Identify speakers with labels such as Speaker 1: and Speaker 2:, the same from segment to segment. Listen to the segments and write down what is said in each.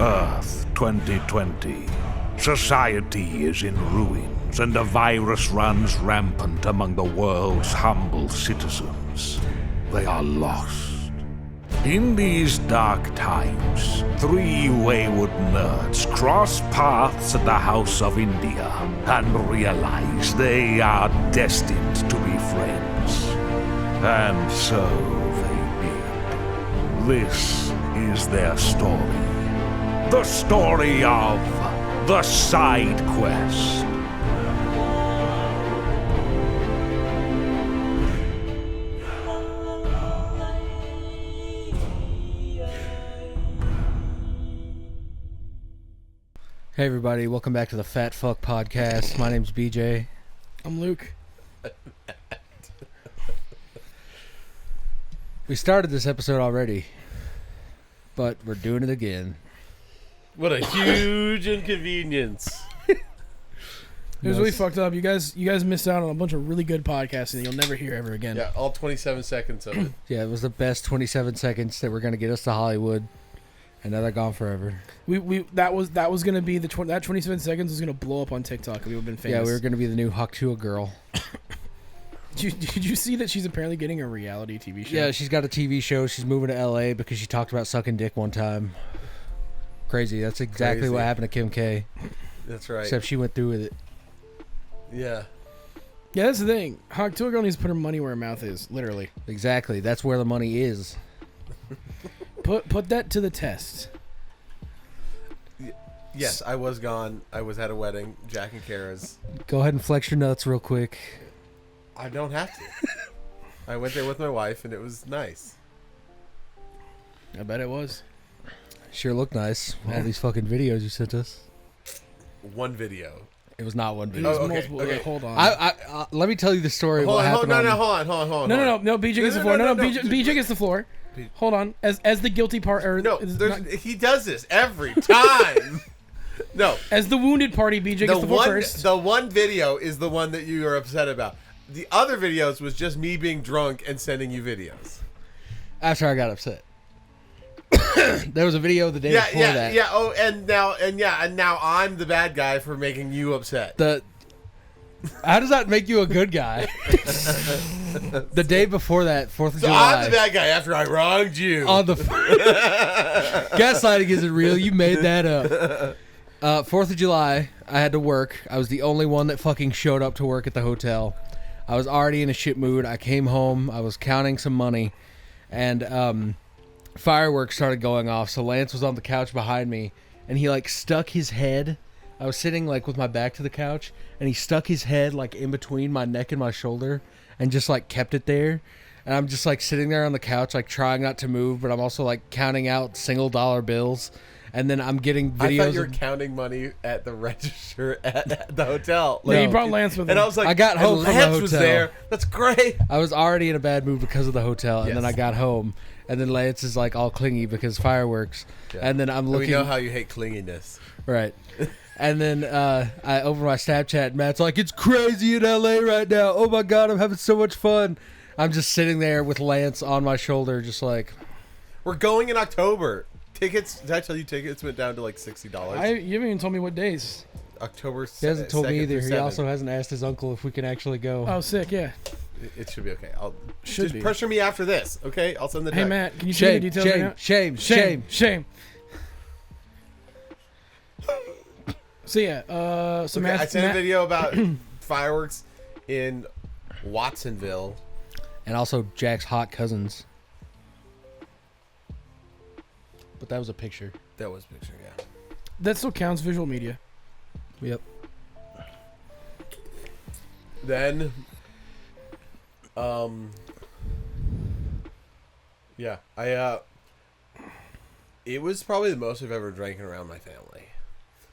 Speaker 1: Earth 2020. Society is in ruins, and a virus runs rampant among the world's humble citizens. They are lost. In these dark times, three wayward nerds cross paths at the House of India and realize they are destined to be friends. And so they did. This is their story. The story of the Side Quest.
Speaker 2: Hey everybody, welcome back to the Fat Fuck Podcast. My name's BJ.
Speaker 3: I'm Luke.
Speaker 2: We started this episode already, but we're doing it again.
Speaker 4: What a huge inconvenience.
Speaker 3: It was really fucked up. You guys missed out on a bunch of really good podcasts that you'll never hear ever again.
Speaker 4: Yeah, all 27 seconds of it.
Speaker 2: Yeah, it was the best 27 seconds that were going to get us to Hollywood, and now they're gone forever.
Speaker 3: That was gonna be that 27 seconds was gonna blow up on TikTok. We would have been famous.
Speaker 2: Yeah, we were going to be the new Haktua girl.
Speaker 3: Did you see that she's apparently getting a reality TV show?
Speaker 2: Yeah, she's got a TV show. She's moving to LA because she talked about sucking dick one time. Crazy. That's exactly what happened to Kim K.
Speaker 4: That's right.
Speaker 2: Except she went through with it.
Speaker 4: Yeah.
Speaker 3: Yeah, that's the thing. Haktua girl needs to put her money where her mouth is, literally.
Speaker 2: Exactly. That's where the money is.
Speaker 3: Put that to the test.
Speaker 4: Yes, I was gone. I was at a wedding, Jack and Kara's.
Speaker 2: Go ahead and flex your nuts real quick.
Speaker 4: I don't have to. I went there with my wife, and it was nice.
Speaker 3: I bet it was.
Speaker 2: Sure looked nice. All these fucking videos you sent us.
Speaker 4: One video.
Speaker 2: It was not one
Speaker 3: It
Speaker 2: video.
Speaker 3: was
Speaker 4: okay,
Speaker 3: multiple.
Speaker 4: okay.
Speaker 3: Wait, hold on.
Speaker 2: Let me tell you the story.
Speaker 4: Hold
Speaker 2: what
Speaker 4: on,
Speaker 2: happened?
Speaker 4: hold on.
Speaker 3: No. BJ gets the floor. No, BJ gets the floor. Hold on. As the guilty part, or
Speaker 4: No,
Speaker 3: not,
Speaker 4: he does this every time. No.
Speaker 3: as the wounded party, BJ gets the floor first.
Speaker 4: The one video is the one that you are upset about. The other videos was just me being drunk and sending you videos.
Speaker 2: After I got upset. There was a video the day before that.
Speaker 4: Yeah. Oh, and now I'm the bad guy for making you upset.
Speaker 2: How does that make you a good guy? The day before that, 4th of
Speaker 4: So
Speaker 2: July.
Speaker 4: I'm the bad guy after I wronged you.
Speaker 2: On the gaslighting isn't real. You made that up. 4th of July, I had to work. I was the only one that fucking showed up to work at the hotel. I was already in a shit mood. I came home. I was counting some money, and fireworks started going off. So Lance was on the couch behind me, and he like stuck his head. I was sitting like with my back to the couch, and he stuck his head like in between my neck and my shoulder, and just like kept it there. And I'm just like sitting there on the couch, like trying not to move, but I'm also like counting out $1 bills. And then I'm getting videos.
Speaker 4: I thought you were counting money at the register at the hotel.
Speaker 3: Yeah, you brought Lance with him.
Speaker 4: And I was like,
Speaker 2: I got home from the
Speaker 4: Lance was
Speaker 2: hotel.
Speaker 4: there. That's great.
Speaker 2: I was already in a bad mood because of the hotel, and then I got home, and then Lance is like all clingy because fireworks, and then I'm looking.
Speaker 4: We know how you hate clinginess,
Speaker 2: right? And then I open my Snapchat, and Matt's like, "It's crazy in LA right now. Oh my god, I'm having so much fun." I'm just sitting there with Lance on my shoulder, just like.
Speaker 4: We're going in October. Tickets? Did I tell you tickets went down to like $60?
Speaker 3: You haven't even told me what days.
Speaker 4: October.
Speaker 2: He hasn't told me either. He
Speaker 4: 7th.
Speaker 2: also hasn't asked his uncle if we can actually go.
Speaker 3: Oh, sick. Yeah.
Speaker 4: It should be okay.
Speaker 3: Should
Speaker 4: just
Speaker 3: be.
Speaker 4: pressure me after this, okay? I'll send the
Speaker 3: Hey
Speaker 4: text.
Speaker 3: Matt, can you share the details right now?
Speaker 2: Shame.
Speaker 3: So yeah, so
Speaker 4: Okay, I sent a
Speaker 3: Matt,
Speaker 4: video about fireworks in Watsonville.
Speaker 2: And also Jack's hot cousins. But that was a picture.
Speaker 4: That was a picture, yeah.
Speaker 3: that still counts visual media.
Speaker 2: Yep.
Speaker 4: Then, it was probably the most I've ever drank around my family.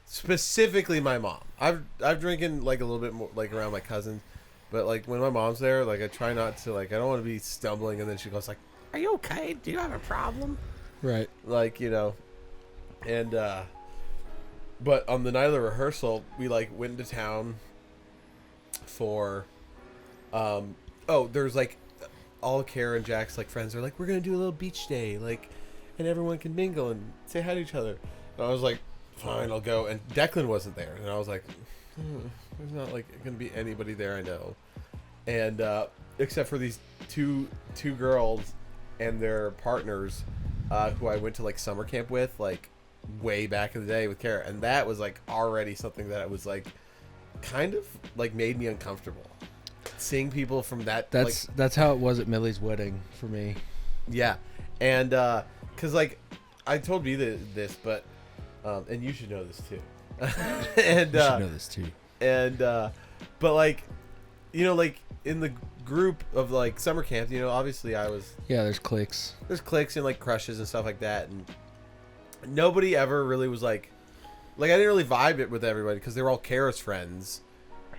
Speaker 4: Specifically my mom. I've drinking like a little bit more like around my cousins, but like when my mom's there, like I try not to like I don't want to be stumbling and then she goes like, "Are you okay? Do you have a problem?"
Speaker 2: Right.
Speaker 4: Like, you know. And but on the night of the rehearsal, we like went into town for there's like all Kara and Jack's like friends are like, we're gonna do a little beach day, like, and everyone can mingle and say hi to each other. And I was like, fine, I'll go. And Declan wasn't there. And I was like, there's not like going to be anybody there I know. And except for these two girls and their partners who I went to like summer camp with like way back in the day with Kara. And that was like already something that was like kind of like made me uncomfortable. Seeing people from that.
Speaker 2: That's how it was at Millie's wedding for me.
Speaker 4: Yeah. And because like I told me this, but and you should know this too. And
Speaker 2: You should know this too.
Speaker 4: And but like, you know, like in the group of like summer camp, you know, obviously I was
Speaker 2: There's cliques
Speaker 4: and like crushes and stuff like that, and nobody ever really was like I didn't really vibe it with everybody because they were all Kara's friends,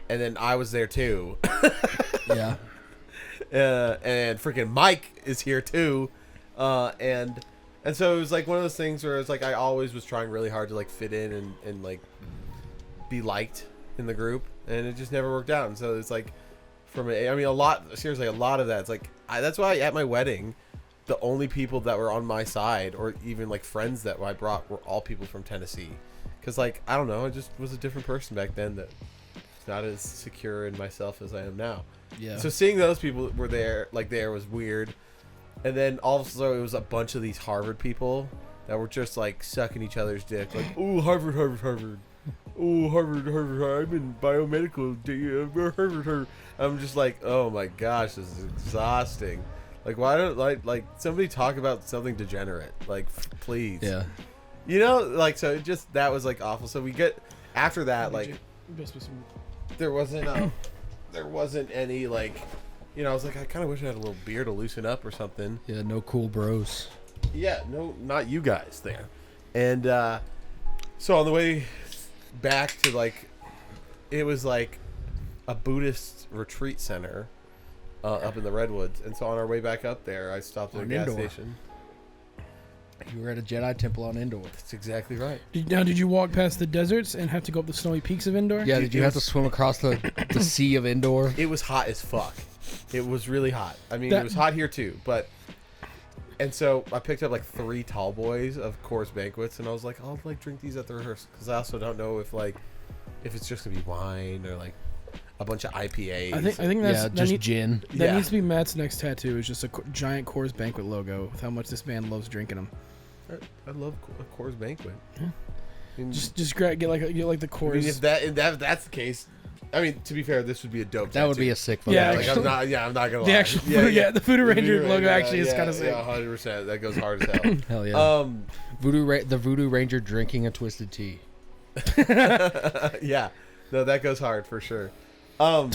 Speaker 4: and then I was there too.
Speaker 2: Yeah.
Speaker 4: And freaking Mike is here too, and so it was like one of those things where it's like I always was trying really hard to like fit in and like be liked in the group, and it just never worked out. And so it's like a lot of that. It's like that's why at my wedding, the only people that were on my side or even like friends that I brought were all people from Tennessee, because like I don't know, I just was a different person back then that not as secure in myself as I am now.
Speaker 2: Yeah.
Speaker 4: So seeing those people were there was weird. And then also it was a bunch of these Harvard people that were just like sucking each other's dick. Like, oh, Harvard. Oh, Harvard. I'm in biomedical. Harvard. I'm just like, oh my gosh, this is exhausting. Like, why don't like somebody talk about something degenerate? Like, please.
Speaker 2: Yeah.
Speaker 4: You know, like, so it just, that was like awful. So we get, after that, like, there wasn't any like, you know, I was like, I kind of wish I had a little beer to loosen up or something.
Speaker 2: Yeah, no cool bros.
Speaker 4: Yeah, no, not you guys there. And so on the way back to like, it was like a Buddhist retreat center up in the Redwoods. And so on our way back up there, I stopped at a gas station.
Speaker 2: You were at a Jedi temple on Endor.
Speaker 4: That's exactly right.
Speaker 3: Did you walk past the deserts and have to go up the snowy peaks of Endor?
Speaker 2: Yeah, did you have to swim across the sea of Endor?
Speaker 4: It was hot as fuck. It was really hot. I mean, it was hot here too, but... And so I picked up like 3 tall boys of Coors Banquets, and I was like, I'll like drink these at the rehearsal, because I also don't know if it's just gonna be wine or like a bunch of IPAs.
Speaker 3: I think that's
Speaker 2: gin.
Speaker 3: That needs to be Matt's next tattoo. Is just a giant Coors Banquet logo with how much this man loves drinking them.
Speaker 4: I love a Coors Banquet.
Speaker 3: Yeah.
Speaker 4: I mean,
Speaker 3: Just get like the Coors.
Speaker 4: I mean, if that's the case, I mean, to be fair, this would be a dope.
Speaker 2: That
Speaker 4: tattoo.
Speaker 2: would be a sick photo.
Speaker 3: Yeah,
Speaker 4: Like, I'm not gonna lie.
Speaker 3: The actual the Voodoo Ranger logo actually is kind of sick.
Speaker 4: Yeah, 100%. That goes hard as hell.
Speaker 2: Hell yeah. The Voodoo Ranger drinking a twisted tea.
Speaker 4: Yeah, no, that goes hard for sure. So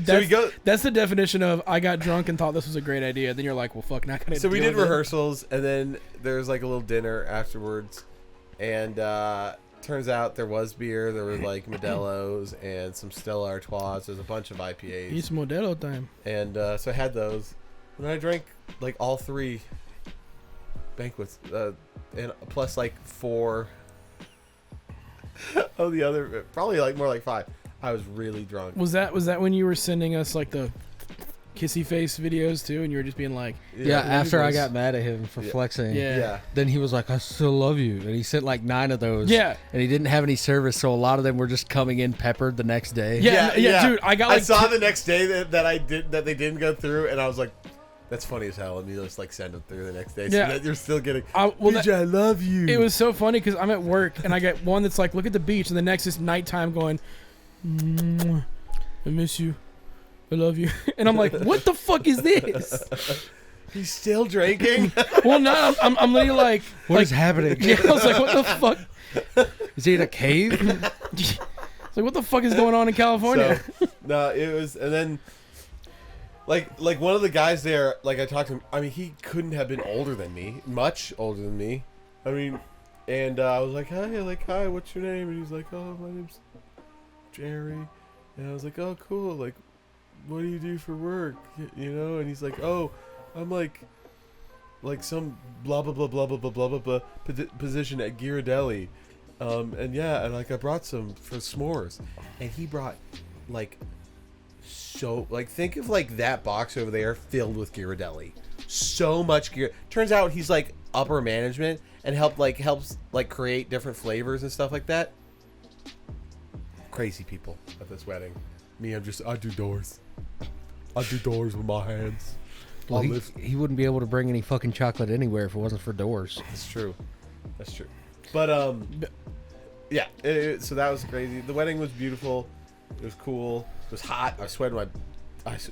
Speaker 4: we go.
Speaker 3: That's the definition of I got drunk and thought this was a great idea. Then you're like, well, fuck, not gonna.
Speaker 4: So we
Speaker 3: deal
Speaker 4: did
Speaker 3: with it.
Speaker 4: rehearsals, and then there was like a little dinner afterwards, and turns out there was beer. There were like Modelo's and some Stella Artois. There's a bunch of IPAs.
Speaker 3: It's Modelo time.
Speaker 4: And so I had those, and I drank like all 3 banquets, and plus like 4 of the other, probably like more like 5. I was really drunk.
Speaker 3: Was that when you were sending us like the kissy face videos too, and you were just being like,
Speaker 2: Yeah, after I got mad at him for flexing.
Speaker 3: Yeah.
Speaker 2: Then he was like, I still love you. And he sent like 9 of those.
Speaker 3: Yeah.
Speaker 2: And he didn't have any service, so a lot of them were just coming in peppered the next day.
Speaker 3: Yeah, dude, I got like
Speaker 4: saw the next day that they didn't go through, and I was like, that's funny as hell. Let me just like send them through the next day. So that you're still getting. I love you.
Speaker 3: It was so funny because I'm at work and I get one that's like, look at the beach, and the next is nighttime going, I miss you, I love you, and I'm like, what the fuck is this?
Speaker 4: He's still drinking.
Speaker 3: Well, no, I'm literally like,
Speaker 2: What is happening?
Speaker 3: Yeah, I was like, what the fuck?
Speaker 2: Is he in a cave?
Speaker 3: It's like, what the fuck is going on in California?
Speaker 4: So, no, it was, and then like one of the guys there, like I talked to him. I mean, he couldn't have been older than me, much older than me. I mean, and I was like, hi, what's your name? And he's like, oh, my name's Jerry. And I was like, oh, cool. Like, what do you do for work? You know? And he's like, oh, I'm like some blah blah blah blah blah blah blah blah position at Ghirardelli. And yeah, and like I brought some for s'mores, and he brought like, so like, think of like that box over there filled with Ghirardelli. So much gear. Turns out he's like upper management and helps create different flavors and stuff like that. Crazy people at this wedding. Me, I do doors. I do doors with my hands.
Speaker 2: Well, he wouldn't be able to bring any fucking chocolate anywhere if it wasn't for doors.
Speaker 4: That's true. But yeah. So that was crazy. The wedding was beautiful. It was cool. It was hot. I was sweating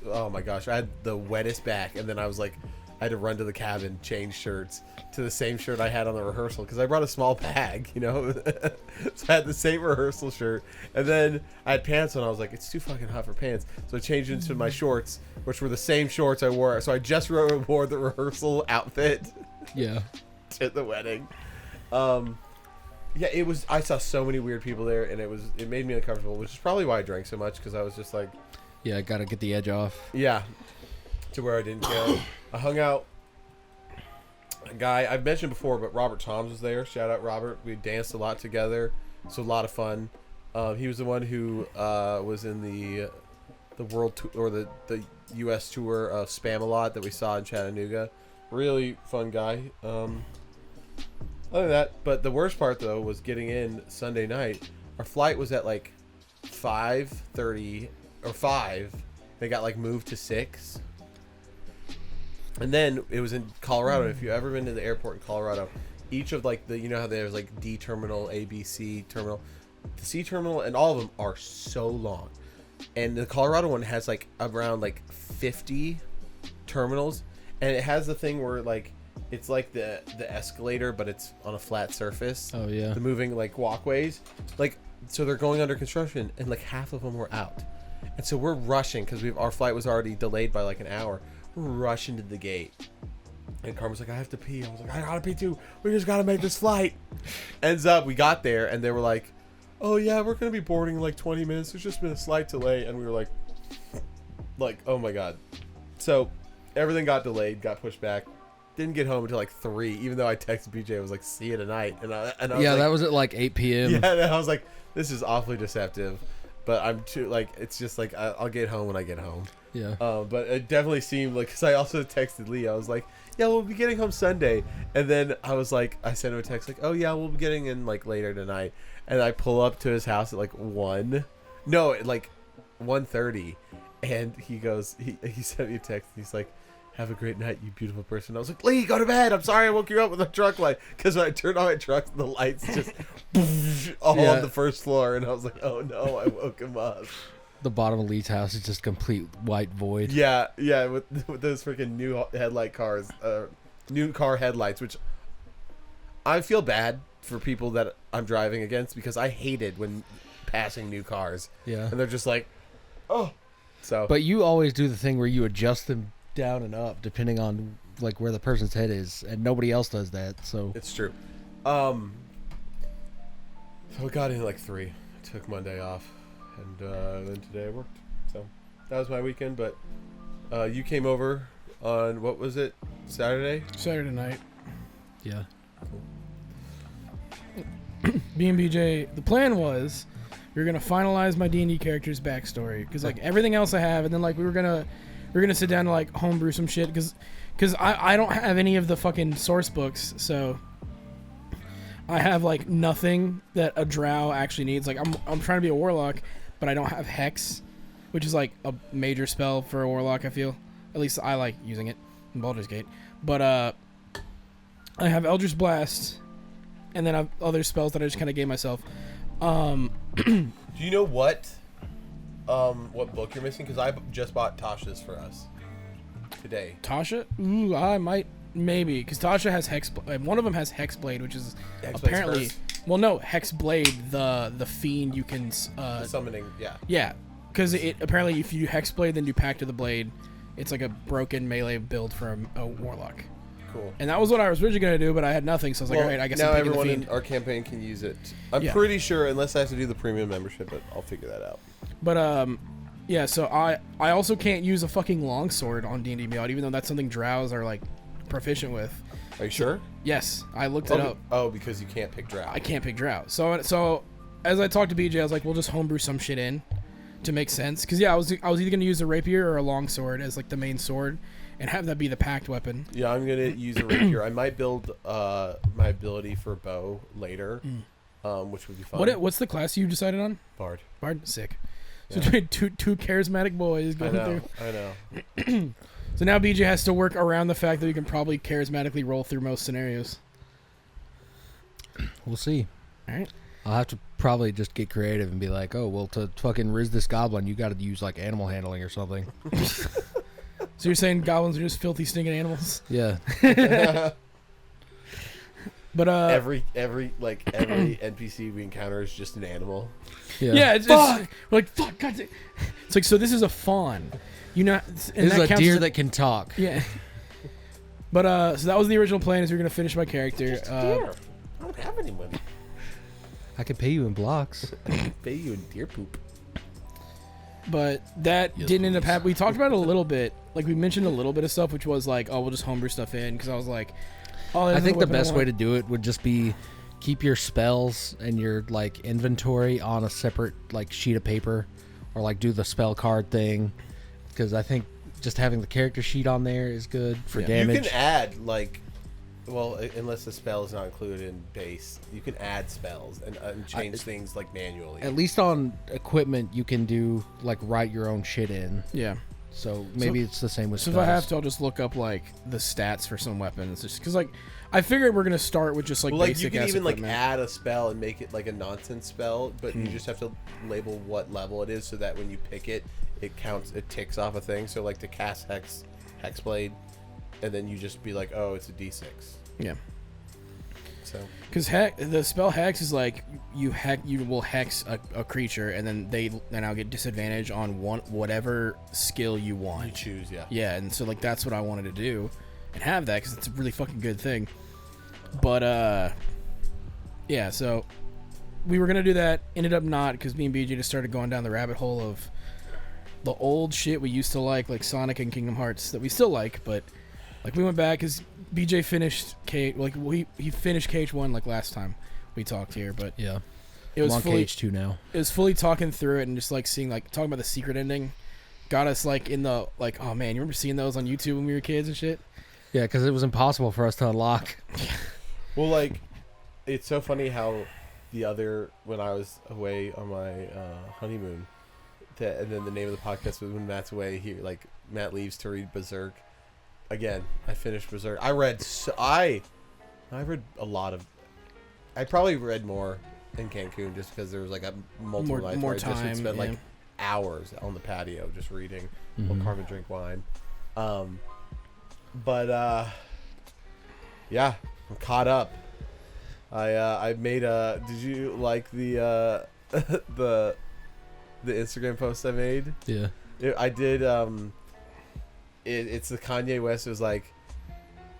Speaker 4: oh my gosh, I had the wettest back, and then I had to run to the cabin, change shirts to the same shirt I had on the rehearsal because I brought a small bag, so I had the same rehearsal shirt, and then I had pants on. I was like, it's too fucking hot for pants, so I changed into my shorts, which were the same shorts I wore. So I just wore the rehearsal outfit, to the wedding. Yeah, it was. I saw so many weird people there, and it made me uncomfortable, which is probably why I drank so much because I was just like,
Speaker 2: yeah, I gotta get the edge off.
Speaker 4: Yeah, to where I didn't care. I hung out. A guy I've mentioned before, but Robert Toms was there. Shout out Robert. We danced a lot together. It's a lot of fun. He was the one who was in the world tour or the U.S. tour of Spam-A-Lot that we saw in Chattanooga. Really fun guy. Other than that, but the worst part though was getting in Sunday night. Our flight was at like 5:30 or 5. They got moved to 6. And then it was in Colorado. If you've ever been to the airport in Colorado, each of how there's D terminal, A, B, C terminal, the C terminal, and all of them are so long. And the Colorado one has around 50 terminals, and it has the thing where it's like the escalator, but it's on a flat surface.
Speaker 2: Oh yeah.
Speaker 4: The moving walkways, so they're going under construction, and half of them were out, and so we're rushing because our flight was already delayed by an hour. We're rushing to the gate, and Carmen's like, I have to pee. I was like, I gotta pee too. We just gotta make this flight. Ends up, we got there, and they were like, oh yeah, we're gonna be boarding in 20 minutes. There's just been a slight delay, and we were like, oh my god. So everything got delayed, got pushed back. Didn't get home until 3, even though I texted BJ. I was like, see you tonight. And I was
Speaker 2: that was at 8 p.m.
Speaker 4: Yeah, and I was like, this is awfully deceptive. But I'm too, it's just I'll get home when I get home.
Speaker 2: Yeah.
Speaker 4: But it definitely seemed because I also texted Lee. I was like, yeah, we'll be getting home Sunday. And then I was like, I sent him a text oh yeah, we'll be getting in later tonight. And I pull up to his house at 1. No, at 1:30. And he goes, he sent me a text. And he's like, have a great night, you beautiful person. I was like, Lee, go to bed. I'm sorry I woke you up with a truck light. Because when I turned on my truck, the lights just all on the first floor. And I was like, oh no, I woke him up.
Speaker 2: The bottom of Lee's house is just complete white void.
Speaker 4: Yeah, with those freaking new new car headlights, which I feel bad for people that I'm driving against because I hated when passing new cars.
Speaker 2: Yeah.
Speaker 4: And they're just oh. So.
Speaker 2: But you always do the thing where you adjust them down and up depending on where the person's head is, and nobody else does that. So
Speaker 4: it's true. So I got in at 3. I took Monday off, and then today I worked. So that was my weekend. But you came over on what was it? Saturday
Speaker 3: night.
Speaker 2: Yeah.
Speaker 3: Cool. Me and BJ. The plan was we were gonna finalize my D&D character's backstory because everything else I have, and then we were gonna sit down and homebrew some shit because I don't have any of the fucking source books, so I have nothing that a drow actually needs. I'm trying to be a warlock, but I don't have hex, which is a major spell for a warlock. I feel, at least I like using it in Baldur's Gate. But I have Eldritch Blast, and then I have other spells that I just kind of gave myself.
Speaker 4: Do you know what book you're missing? Because I just bought Tasha's for us today.
Speaker 3: Tasha? Ooh, I might, maybe, because Tasha has one of them has Hexblade, which is apparently, well, no, Hexblade, the fiend you can
Speaker 4: the summoning, yeah.
Speaker 3: Yeah, because it apparently if you Hexblade then you Pact of the Blade, it's a broken melee build for a warlock.
Speaker 4: Cool.
Speaker 3: And that was what I was originally gonna do, but I had nothing, so I was all right, I guess
Speaker 4: now
Speaker 3: I'm picking
Speaker 4: everyone
Speaker 3: the fiend.
Speaker 4: in our campaign can use it. I'm pretty sure, unless I have to do the premium membership, but I'll figure that out.
Speaker 3: But yeah, so I also can't use a fucking longsword on D&D Beyond, even though that's something drows are proficient with.
Speaker 4: Are you sure?
Speaker 3: Yes, I looked it up.
Speaker 4: Oh, because you can't pick drow.
Speaker 3: I can't pick drow. So as I talked to BJ, I was like, we'll just homebrew some shit in to make sense. Because I was either gonna use a rapier or a longsword as the main sword, and have that be the packed weapon.
Speaker 4: Yeah, I'm gonna use a rapier. I might build my ability for bow later, which would be fun.
Speaker 3: What's the class you decided on?
Speaker 4: Bard?
Speaker 3: Sick. So
Speaker 4: Yeah.
Speaker 3: two charismatic boys going through.
Speaker 4: I know.
Speaker 3: So now BJ has to work around the fact that you can probably charismatically roll through most scenarios.
Speaker 2: We'll see.
Speaker 3: All right.
Speaker 2: I'll have to probably just get creative and be like, oh, well, to fucking riz this goblin, you got to use like animal handling or something.
Speaker 3: So you're saying goblins are just filthy, stinking animals?
Speaker 2: Yeah.
Speaker 3: But
Speaker 4: every NPC we encounter is just an animal.
Speaker 3: yeah, it's we're like fuck. God, it's like so. This is a fawn. You know, and
Speaker 2: This is
Speaker 3: that
Speaker 2: a
Speaker 3: counts
Speaker 2: deer
Speaker 3: as
Speaker 2: that can talk.
Speaker 3: Yeah. But so that was the original plan. Is we are gonna finish my character.
Speaker 4: I don't have any money.
Speaker 2: I can pay you in blocks.
Speaker 4: Pay you in deer poop.
Speaker 3: But that didn't end up happening. We talked about it a little bit. Like we mentioned a little bit of stuff, which was like, oh, we'll just homebrew stuff in because I was like, oh,
Speaker 2: I think the best way to do it would just be keep your spells and your like inventory on a separate like sheet of paper, or like do the spell card thing, because I think just having the character sheet on there is good for damage.
Speaker 4: You can add like, well, unless the spell is not included in base, you can add spells and change things like manually.
Speaker 2: At least on equipment, you can do like write your own shit in.
Speaker 3: Yeah.
Speaker 2: So maybe it's the same with
Speaker 3: So
Speaker 2: spells.
Speaker 3: if I have to, I'll just look up like the stats for some weapons, just because like I figured we're gonna start with just like
Speaker 4: Well, like
Speaker 3: basic
Speaker 4: you can
Speaker 3: ass
Speaker 4: even like
Speaker 3: equipment.
Speaker 4: add a spell and make it like a nonsense spell, but you just have to label what level it is so that when you pick it, it counts, it ticks off a thing. So like to cast Hexblade, and then you just be like, oh, it's a D6.
Speaker 3: Yeah.
Speaker 4: So
Speaker 3: Because the spell hex is like you will hex a creature, and then they now get disadvantage on whatever skill you want.
Speaker 4: you choose, yeah.
Speaker 3: Yeah, and so like that's what I wanted to do, and have that because it's a really fucking good thing. But yeah, so we were gonna do that, ended up not, because me and BJ just started going down the rabbit hole of the old shit we used to like Sonic and Kingdom Hearts that we still like, but like we went back because BJ finished he finished KH1 like last time we talked here, but
Speaker 2: yeah,
Speaker 3: it was
Speaker 2: I'm on
Speaker 3: fully
Speaker 2: KH2 now.
Speaker 3: it was fully talking through it and just like seeing like talking about the secret ending got us like in the like, oh man, you remember seeing those on YouTube when we were kids and shit?
Speaker 2: Yeah, because it was impossible for us to unlock.
Speaker 4: Well, like, it's so funny how when I was away on my honeymoon, and then the name of the podcast was when Matt's away. Matt leaves to read Berserk. Again, I finished Berserk. I read a lot of. I probably read more in Cancun just because there was like a multiple nights
Speaker 3: more
Speaker 4: where I just
Speaker 3: time,
Speaker 4: would spend
Speaker 3: yeah.
Speaker 4: like hours on the patio just reading or carve and drink wine. Yeah, I'm caught up. I made a. Did you like the the Instagram post I made?
Speaker 2: Yeah.
Speaker 4: I did. It's the Kanye West. It was like,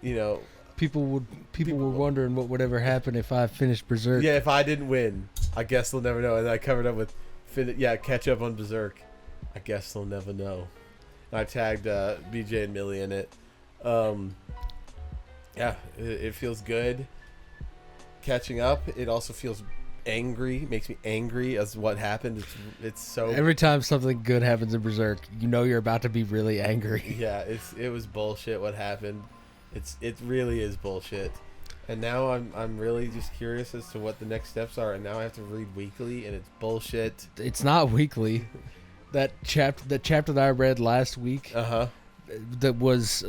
Speaker 4: you know,
Speaker 2: People were wondering what would ever happen if I finished Berserk.
Speaker 4: yeah, if I didn't win, I guess they'll never know. And I covered up with, catch up on Berserk. I guess they'll never know. And I tagged BJ and Millie in it. Yeah, it feels good. Catching up. It also feels angry. Makes me angry as what happened. It's so.
Speaker 2: Every time something good happens in Berserk, you know you're about to be really angry.
Speaker 4: Yeah, it was bullshit what happened. It really is bullshit. And now I'm really just curious as to what the next steps are. And now I have to read weekly, and it's bullshit.
Speaker 2: It's not weekly. That chapter that I read last week. That was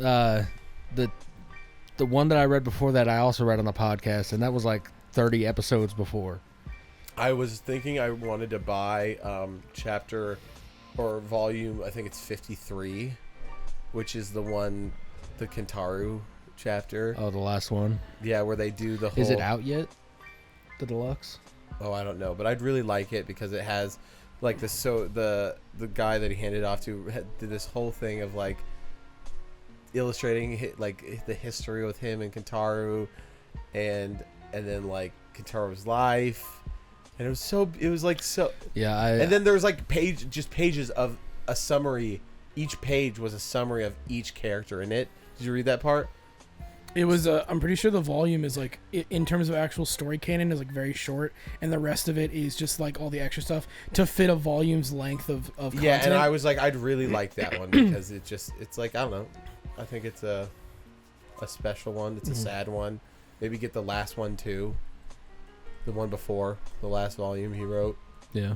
Speaker 2: the one that I read before that. I also read on the podcast, and that was like 30 episodes before.
Speaker 4: I was thinking I wanted to buy chapter or volume. I think it's 53, which is the Kentaru chapter.
Speaker 2: Oh, the last one.
Speaker 4: Yeah, where they do the whole.
Speaker 2: Is it out yet? The deluxe?
Speaker 4: Oh, I don't know, but I'd really like it because it has like the guy that he handed off to did this whole thing of like illustrating like the history with him and Kentaru, and then like Kentaru's life, and it was so
Speaker 2: Yeah,
Speaker 4: and then there was like pages of a summary. Each page was a summary of each character in it. Did you read that part?
Speaker 3: It was I'm pretty sure the volume is like in terms of actual story canon is like very short, and the rest of it is just like all the extra stuff to fit a volume's length of content.
Speaker 4: Yeah, and I was like, I'd really like that one because it's like, I don't know, I think it's a special one. It's a sad one. Maybe get the last one too. The one before the last volume he wrote.
Speaker 2: Yeah.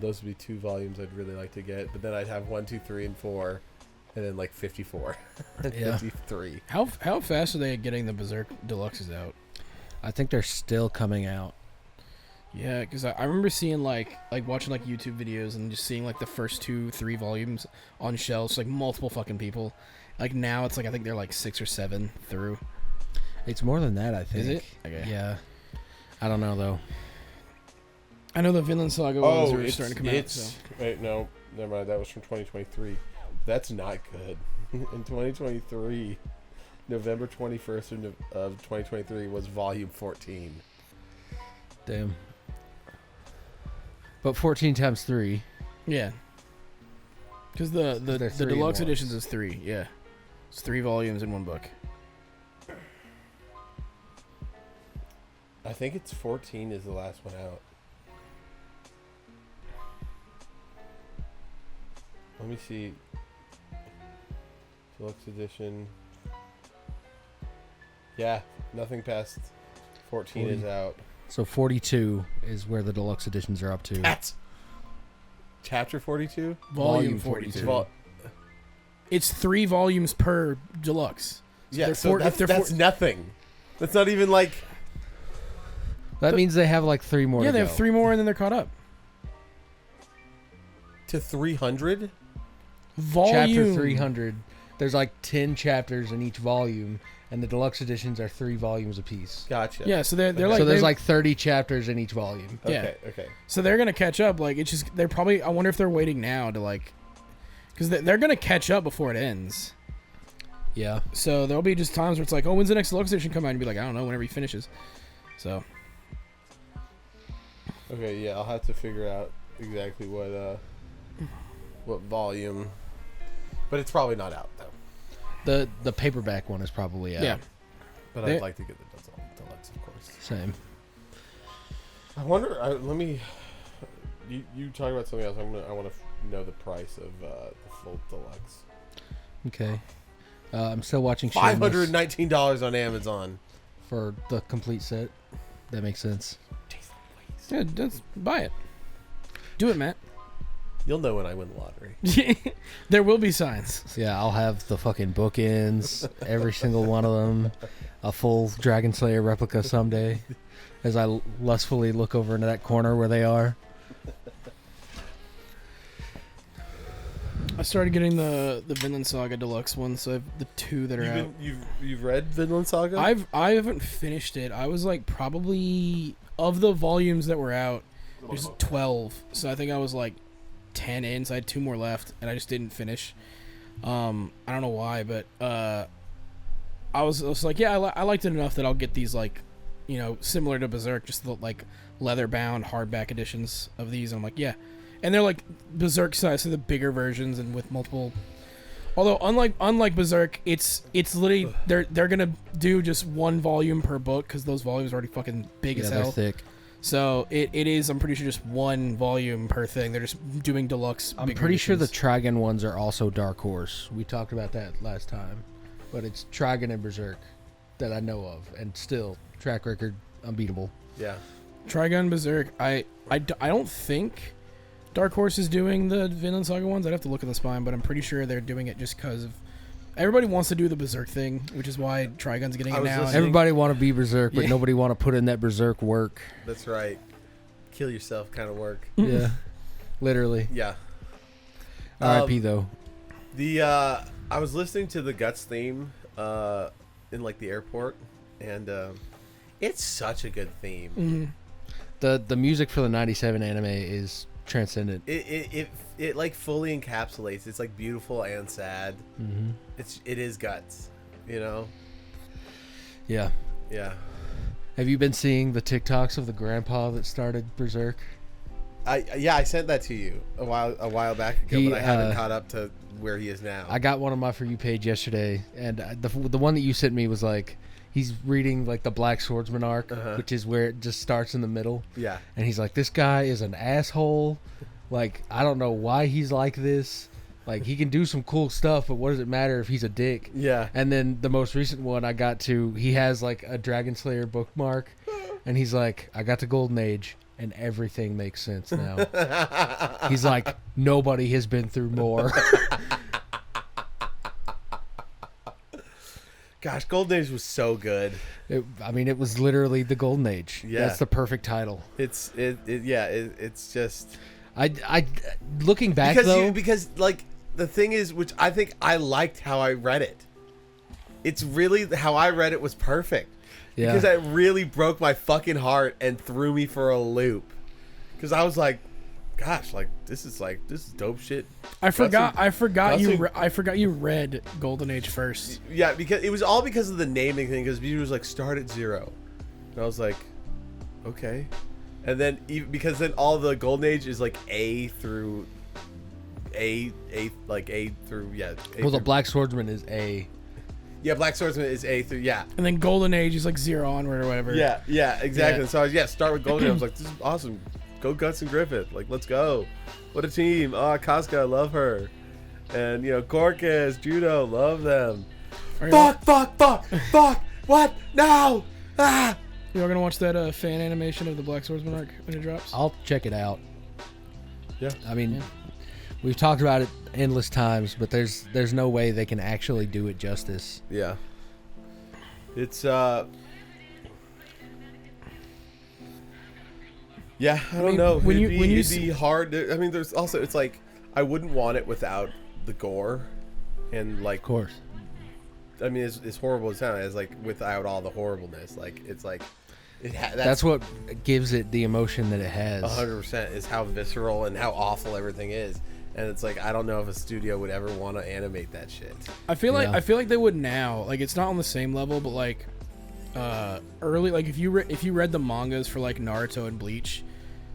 Speaker 4: Those would be 2 volumes I'd really like to get. But then I'd have 1, 2, 3, and 4, and then like 54, and
Speaker 2: Yeah.
Speaker 4: 53.
Speaker 3: How fast are they at getting the Berserk Deluxes out?
Speaker 2: I think they're still coming out.
Speaker 3: Yeah, because I remember seeing like watching like YouTube videos and just seeing like the first 2, 3 volumes on shelves, like multiple fucking people. Like now it's like I think they're like 6 or 7 through.
Speaker 2: It's more than that, I think.
Speaker 3: Is it? Okay.
Speaker 2: Yeah. I don't know though.
Speaker 3: I know the Vinland Saga ones are starting to come out. So.
Speaker 4: Wait, no, never mind. That was from 2023. That's not good. In 2023, November 21st of 2023 was volume 14.
Speaker 2: Damn. But 14 times 3.
Speaker 3: Yeah. Because the
Speaker 2: They're 3 in
Speaker 3: deluxe
Speaker 2: one.
Speaker 3: editions is 3. Yeah. It's 3 volumes in 1 book.
Speaker 4: I think it's 14 is the last one out. Let me see. Deluxe edition. Yeah, nothing past 14 is out.
Speaker 2: So 42 is where the deluxe editions are up to.
Speaker 4: That's chapter 42?
Speaker 3: Volume 42. It's 3 volumes per deluxe.
Speaker 4: Yeah,
Speaker 3: they're
Speaker 4: so
Speaker 3: four-
Speaker 4: that's,
Speaker 3: if they're
Speaker 4: that's
Speaker 3: four-
Speaker 4: nothing. That's not even like...
Speaker 2: That means they have like 3 more
Speaker 3: Yeah,
Speaker 2: to
Speaker 3: they
Speaker 2: go.
Speaker 3: have 3 more and then they're caught up.
Speaker 4: to 300?
Speaker 3: Volume.
Speaker 2: Chapter 300. There's like 10 chapters in each volume, and the deluxe editions are 3 volumes apiece.
Speaker 4: Gotcha.
Speaker 3: Yeah, so they're
Speaker 4: Okay.
Speaker 3: like
Speaker 2: So there's
Speaker 3: they-
Speaker 2: like 30 chapters in each volume.
Speaker 3: yeah.
Speaker 4: Okay.
Speaker 3: So they're gonna catch up. Like it's just they're probably. I wonder if they're waiting now to like, because they're gonna catch up before it ends.
Speaker 2: Yeah.
Speaker 3: So there'll be just times where it's like, oh, when's the next deluxe edition come out? And be like, I don't know, whenever he finishes. So
Speaker 4: Okay, yeah, I'll have to figure out exactly what volume. But it's probably not out, though.
Speaker 2: The paperback one is probably out.
Speaker 3: yeah.
Speaker 4: But
Speaker 3: They-
Speaker 4: I'd like to get the deluxe, of course.
Speaker 2: Same.
Speaker 4: I wonder. Let me. You talk about something else. I want to know the price of the full deluxe.
Speaker 2: Okay. I'm still watching Shameless
Speaker 4: $519 on Amazon.
Speaker 2: for the complete set. That makes sense.
Speaker 3: Yeah, just buy it. Do it, Matt.
Speaker 4: You'll know when I win the lottery.
Speaker 3: There will be signs.
Speaker 2: Yeah, I'll have the fucking bookends, every single one of them, a full Dragon Slayer replica someday, as I lustfully look over into that corner where they are.
Speaker 3: I started getting the Vinland Saga Deluxe one, so I have the 2 that are out.
Speaker 4: You've read Vinland Saga?
Speaker 3: I haven't finished it. I was like probably of the volumes that were out, there's 12. So I think I was like 10 in, so I had 2 more left, and I just didn't finish. I don't know why, but I was like, yeah, I liked it enough that I'll get these like, you know, similar to Berserk, just the like leather bound hardback editions of these. And I'm like, yeah, and they're like Berserk size, so the bigger versions and with multiple. Although unlike Berserk, it's literally they're gonna do just 1 volume per book because those volumes are already fucking big as
Speaker 2: Yeah, they're
Speaker 3: hell.
Speaker 2: thick.
Speaker 3: So it is, I'm pretty sure, just 1 volume per thing. They're just doing deluxe.
Speaker 2: I'm
Speaker 3: bigger
Speaker 2: pretty sure the
Speaker 3: editions.
Speaker 2: Trigon ones are also Dark Horse. We talked about that last time. But it's Trigon and Berserk that I know of. And still, track record unbeatable.
Speaker 4: Yeah.
Speaker 3: Trigun Berserk. I don't think Dark Horse is doing the Vinland Saga ones. I'd have to look at the spine, but I'm pretty sure they're doing it just because of everybody wants to do the Berserk thing, which is why Trigun's getting
Speaker 4: I
Speaker 3: it
Speaker 4: was
Speaker 3: now.
Speaker 4: listening-
Speaker 2: Everybody want to be Berserk, but
Speaker 3: Yeah.
Speaker 2: nobody want to put in that Berserk work.
Speaker 4: That's right. Kill yourself kind of work.
Speaker 2: Yeah. Literally.
Speaker 4: Yeah.
Speaker 2: R.I.P. though.
Speaker 4: I was listening to the Guts theme in like the airport, and it's such a good theme.
Speaker 3: Mhm.
Speaker 2: The music for the 97 anime is transcendent.
Speaker 4: It like fully encapsulates. It's like beautiful and sad.
Speaker 2: Mm-hmm.
Speaker 4: It is Guts, you know.
Speaker 2: Yeah.
Speaker 4: Yeah.
Speaker 2: Have you been seeing the TikToks of the grandpa that started Berserk?
Speaker 4: I sent that to you a while back ago,
Speaker 2: He,
Speaker 4: but I haven't caught up to where he is now.
Speaker 2: I got one on my For You page yesterday, and the one that you sent me was like, he's reading like the Black Swordsman arc, which is where it just starts in the middle.
Speaker 4: Yeah.
Speaker 2: And he's like, this guy is an asshole. Like, I don't know why he's like this, Like, he can do some cool stuff, but what does it matter if he's a dick?
Speaker 4: Yeah.
Speaker 2: And then the most recent one I got to, he has like a Dragon Slayer bookmark, and he's like, I got to Golden Age, and everything makes sense now. He's like, nobody has been through more.
Speaker 4: Gosh, Golden Age was so good.
Speaker 2: It was literally the Golden Age.
Speaker 4: Yeah.
Speaker 2: That's the perfect title.
Speaker 4: It's just
Speaker 2: I looking back
Speaker 4: because like the thing is, which I think I liked how I read it. It's really how I read it was perfect.
Speaker 2: Yeah.
Speaker 4: Because it really broke my fucking heart and threw me for a loop. Because I was like, gosh, like this is dope shit.
Speaker 3: I forgot you read Golden Age first.
Speaker 4: Yeah, because it was all because of the naming thing. Because he was like, start at 0, and I was like, okay. And then because then all the Golden Age is like A through A through
Speaker 2: well, the Black Swordsman is A.
Speaker 4: Yeah, Black Swordsman is A through
Speaker 3: And then Golden Age is like 0 onward or whatever.
Speaker 4: Yeah, exactly.
Speaker 2: Yeah.
Speaker 4: So I was start with Golden Age. I was like, this is awesome. Go Guts and Griffith. Like, let's go. What a team. Oh, Casca, I love her. And Corcus, Judo, love them. Fuck. What? No. Ah.
Speaker 3: You're gonna watch that fan animation of the Black Swordsman arc when it drops?
Speaker 2: I'll check it out.
Speaker 4: Yeah.
Speaker 2: I mean, we've talked about it endless times, but there's no way they can actually do it justice.
Speaker 4: Yeah. It's yeah, I don't know. It'd be hard. I mean, there's also, it's like, I wouldn't want it without the gore, and like,
Speaker 2: Of course.
Speaker 4: I mean, it's horrible as it sounds. It's like without all the horribleness. Like, it's like,
Speaker 2: that's what gives it the emotion that it has.
Speaker 4: 100% is how visceral and how awful everything is. And it's like, I don't know if a studio would ever want to animate that shit.
Speaker 3: I feel like they would now. Like, it's not on the same level, but like early, like if you read the mangas for like Naruto and Bleach,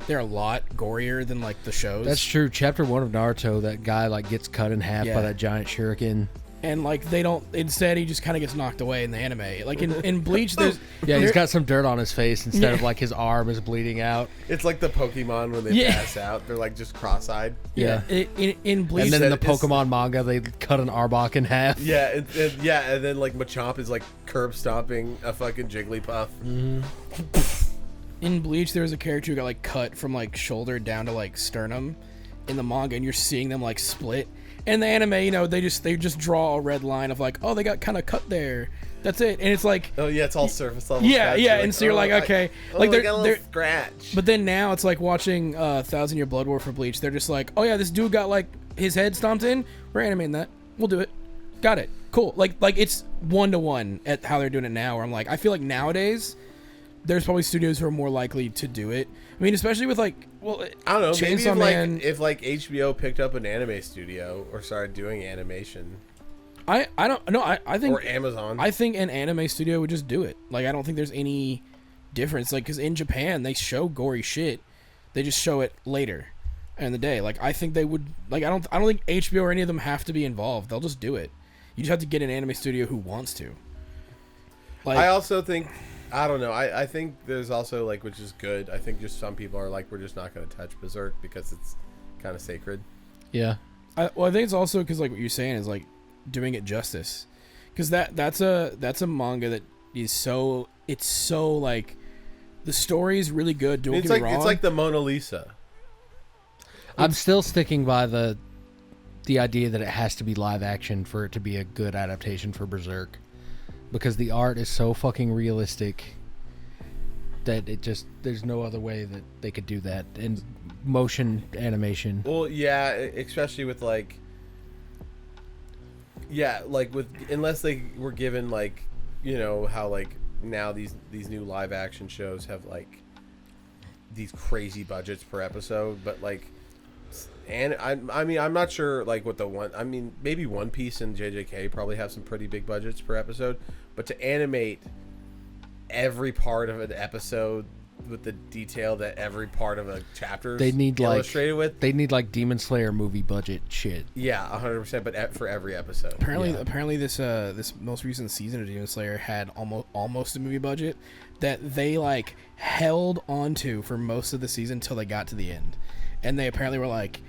Speaker 3: they're a lot gorier than like the shows.
Speaker 2: That's true. Chapter 1 of Naruto, that guy like gets cut in half by that giant shuriken.
Speaker 3: And like they don't. Instead, he just kind of gets knocked away in the anime. Like in Bleach, there's
Speaker 2: he's got some dirt on his face instead of like his arm is bleeding out.
Speaker 4: It's like the Pokemon when they pass out. They're like just cross-eyed.
Speaker 2: Yeah.
Speaker 3: In Bleach,
Speaker 2: and then in the Pokemon manga, they cut an Arbok in half.
Speaker 4: Yeah, and then like Machamp is like curb stomping a fucking Jigglypuff.
Speaker 2: Mm-hmm.
Speaker 3: In Bleach, there was a character who got like cut from like shoulder down to like sternum in the manga, and you're seeing them like split. In the anime, they just draw a red line of like, oh, they got kind of cut there. That's it, and it's like,
Speaker 4: oh yeah, it's all surface level.
Speaker 3: Yeah,
Speaker 4: scratch.
Speaker 3: yeah, and so you're like, okay, like
Speaker 4: they got a little scratch.
Speaker 3: But then now it's like watching 1,000 Year Blood War for Bleach. They're just like, oh yeah, this dude got like his head stomped in. We're animating that. We'll do it. Got it. Cool. Like it's 1-to-1 at how they're doing it now. Where I'm like, I feel like nowadays there's probably studios who are more likely to do it. I mean, especially with like, well,
Speaker 4: I don't know.
Speaker 3: Chainsaw
Speaker 4: Maybe if HBO picked up an anime studio or started doing animation.
Speaker 3: I don't know. I think,
Speaker 4: or Amazon.
Speaker 3: I think an anime studio would just do it. Like, I don't think there's any difference. Like, because in Japan they show gory shit, they just show it later in the day. Like, I think they would. Like, I don't think HBO or any of them have to be involved. They'll just do it. You just have to get an anime studio who wants to. Like,
Speaker 4: I also think, I don't know. I think there's also like, which is good. I think just some people are like, we're just not going to touch Berserk because it's kind of sacred.
Speaker 2: Yeah.
Speaker 3: I think it's also because like what you're saying is like doing it justice, because that's a manga that is so like the story is really good. Don't get me wrong.
Speaker 4: It's like the Mona Lisa.
Speaker 2: I'm still sticking by the idea that it has to be live action for it to be a good adaptation for Berserk, because the art is so fucking realistic that there's no other way that they could do that in motion animation.
Speaker 4: Well, yeah, especially with like, yeah, like with, unless they were given like, how like now these new live action shows have like these crazy budgets per episode, but like, and I mean I'm not sure like what maybe One Piece and JJK probably have some pretty big budgets per episode, but to animate every part of an episode with the detail that every part of a chapter is illustrated with,
Speaker 2: they need like Demon Slayer movie budget shit.
Speaker 4: Yeah, 100%, but for every episode.
Speaker 3: Apparently this most recent season of Demon Slayer had almost a movie budget that they like held onto for most of the season until they got to the end, and they apparently were like,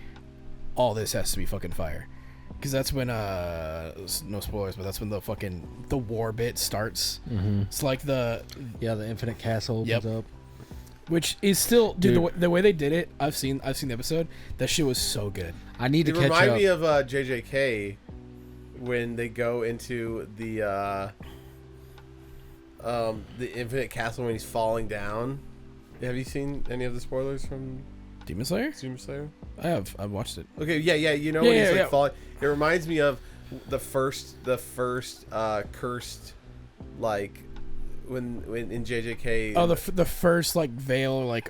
Speaker 3: all this has to be fucking fire. because that's when no spoilers, but that's when the war bit starts.
Speaker 2: Mm-hmm.
Speaker 3: It's like the
Speaker 2: Infinite Castle opens up.
Speaker 3: Which is still, dude,
Speaker 2: Dude.
Speaker 3: the way they did it. I've seen the episode. That shit was so good.
Speaker 2: I need to
Speaker 4: It
Speaker 2: catch
Speaker 4: reminded
Speaker 2: up.
Speaker 4: me of JJK when they go into the Infinite Castle when he's falling down. Have you seen any of the spoilers from
Speaker 3: Demon Slayer?
Speaker 4: Demon Slayer?
Speaker 3: I have. I've watched it.
Speaker 4: Okay, yeah, you know
Speaker 3: Yeah,
Speaker 4: when he's
Speaker 3: yeah,
Speaker 4: like
Speaker 3: yeah.
Speaker 4: falling. It reminds me of the first cursed, like when in JJK.
Speaker 3: Oh, the first like veil, like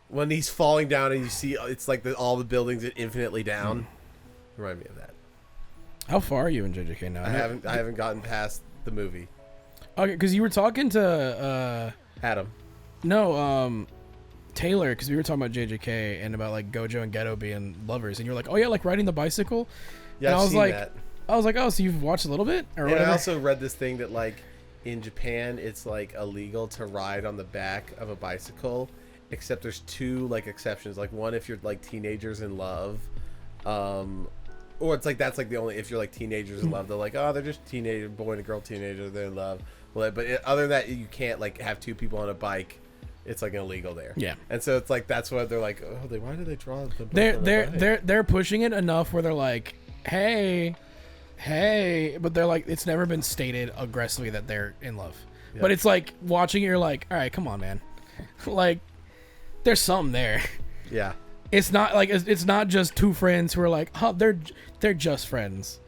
Speaker 4: when he's falling down and you see it's like all the buildings are infinitely down. Remind me of that.
Speaker 3: How far are you in JJK now?
Speaker 4: I haven't gotten past the movie.
Speaker 3: Okay, because you were talking to
Speaker 4: Adam.
Speaker 3: Taylor, because we were talking about JJK and about like Gojo and Geto being lovers, and you were like, oh yeah, like riding the bicycle.
Speaker 4: Yeah,
Speaker 3: And
Speaker 4: I've
Speaker 3: I was
Speaker 4: seen
Speaker 3: like,
Speaker 4: that.
Speaker 3: oh, so you've watched a little bit or
Speaker 4: And
Speaker 3: whatever.
Speaker 4: I also read this thing that like in Japan it's like illegal to ride on the back of a bicycle, except there's two like exceptions. Like one if you're like teenagers in love, or it's like that's like the only if you're like teenagers in love. They're like, oh, they're just teenager boy and a girl teenager, they're in love. Well, but other than that, you can't like have two people on a bike. It's like illegal there.
Speaker 3: Yeah.
Speaker 4: And so it's like that's why they're like, oh, why do they draw the both on the bike?
Speaker 3: They're pushing it enough where they're like, hey, but they're like, it's never been stated aggressively that they're in love.
Speaker 4: Yeah.
Speaker 3: But it's like watching it, you're like, all right, come on, man. Like, there's something there.
Speaker 4: Yeah.
Speaker 3: It's not like it's not just two friends who are like, oh, they're just friends.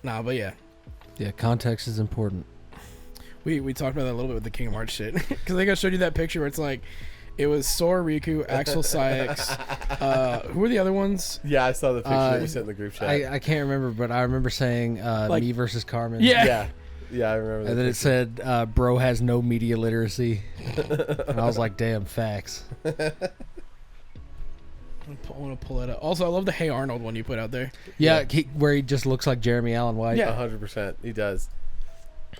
Speaker 3: Nah, but yeah.
Speaker 2: Yeah, context is important.
Speaker 3: We talked about that a little bit with the Kingdom Hearts shit. Because I think I showed you that picture where it's like, it was Sora, Riku, Axel, Syx. Who were the other ones?
Speaker 4: Yeah, I saw the picture that you sent in the group chat.
Speaker 2: I can't remember, but I remember saying
Speaker 3: Like-
Speaker 2: me versus Carmen.
Speaker 3: Yeah.
Speaker 4: Yeah, I remember that.
Speaker 2: And then it
Speaker 4: picture.
Speaker 2: said, bro has no media literacy. And I was like, damn, facts.
Speaker 3: I want to pull it up. Also, I love the Hey Arnold one you put out there.
Speaker 2: Yeah, where he just looks like Jeremy Allen White.
Speaker 3: Yeah.
Speaker 4: 100%. He does.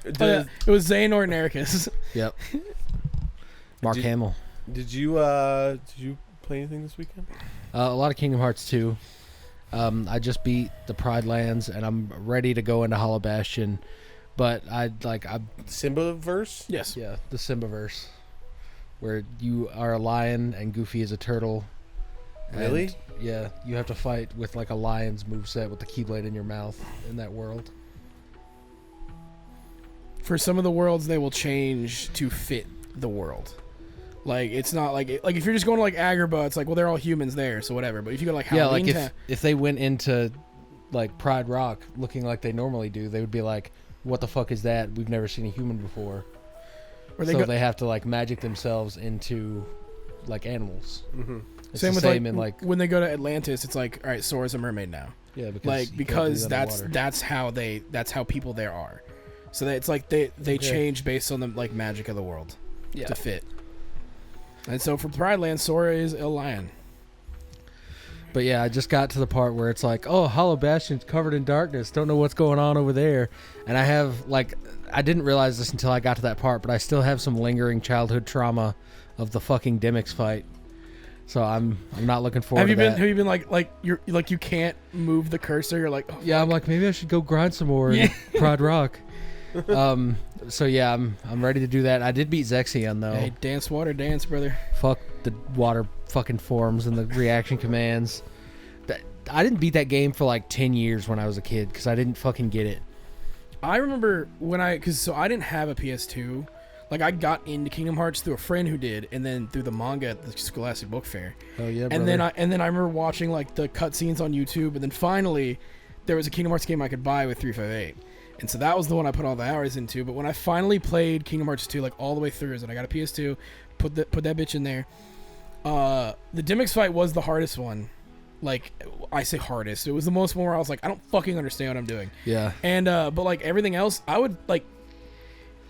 Speaker 3: Oh, yeah. It was Xehanort and Ericus.
Speaker 2: Yep. Mark
Speaker 4: Did-
Speaker 2: Hamill.
Speaker 4: Did you play anything this weekend?
Speaker 2: A lot of Kingdom Hearts 2. I just beat the Pride Lands, and I'm ready to go into Hollow Bastion. But I
Speaker 4: Simba verse?
Speaker 3: Yes.
Speaker 2: yeah, the Simbaverse, where you are a lion and Goofy is a turtle.
Speaker 4: Really?
Speaker 2: And, yeah, you have to fight with like a lion's moveset with the Keyblade in your mouth in that world.
Speaker 3: For some of the worlds, they will change to fit the world. Like, it's not like if you're just going to like Agrabah, it's like, well, they're all humans there, so whatever. But if you go to like
Speaker 2: Yeah,
Speaker 3: Halloween,
Speaker 2: like if they went into like Pride Rock looking like they normally do, they would be like, what the fuck is that? We've never seen a human before.
Speaker 3: or
Speaker 2: So
Speaker 3: they go,
Speaker 2: they have to like magic themselves into like animals.
Speaker 4: Mm-hmm.
Speaker 2: It's
Speaker 3: same
Speaker 2: the
Speaker 3: with
Speaker 2: same
Speaker 3: like,
Speaker 2: in like
Speaker 3: when they go to Atlantis, it's like, all right, Sora's a mermaid now.
Speaker 2: yeah because
Speaker 3: Like
Speaker 2: you can't
Speaker 3: because
Speaker 2: breathe underwater.
Speaker 3: that's how people there are. So it's like they change based on the like magic of the world
Speaker 2: yeah.
Speaker 3: to fit. And so for Pride Land, Sora is a lion.
Speaker 2: But yeah, I just got to the part where it's like, oh, Hollow Bastion's covered in darkness. Don't know what's going on over there. And I have like, I didn't realize this until I got to that part, but I still have some lingering childhood trauma of the fucking Dimix fight. So I'm not looking forward to that.
Speaker 3: Have you been like you're like you can't move the cursor? You're like, oh,
Speaker 2: Yeah, I'm like, maybe I should go grind some more in Pride Rock. So yeah, I'm ready to do that. I did beat Zexion though.
Speaker 3: hey, dance water, dance, brother.
Speaker 2: Fuck the water fucking forms and the reaction commands. I didn't beat that game for like 10 years when I was a kid because I didn't fucking get it.
Speaker 3: I remember when I didn't have a PS2. Like I got into Kingdom Hearts through a friend who did, and then through the manga at the Scholastic Book Fair.
Speaker 2: Oh yeah,
Speaker 3: And then I remember watching like the cutscenes on YouTube, and then finally there was a Kingdom Hearts game I could buy with 358. And so that was the one I put all the hours into. But when I finally played Kingdom Hearts 2 like all the way through, and I got a PS2, put that bitch in there. The Dimix fight was the hardest one. Like I say hardest. It was the most one where I was like, I don't fucking understand what I'm doing.
Speaker 2: yeah.
Speaker 3: And but like everything else, I would like.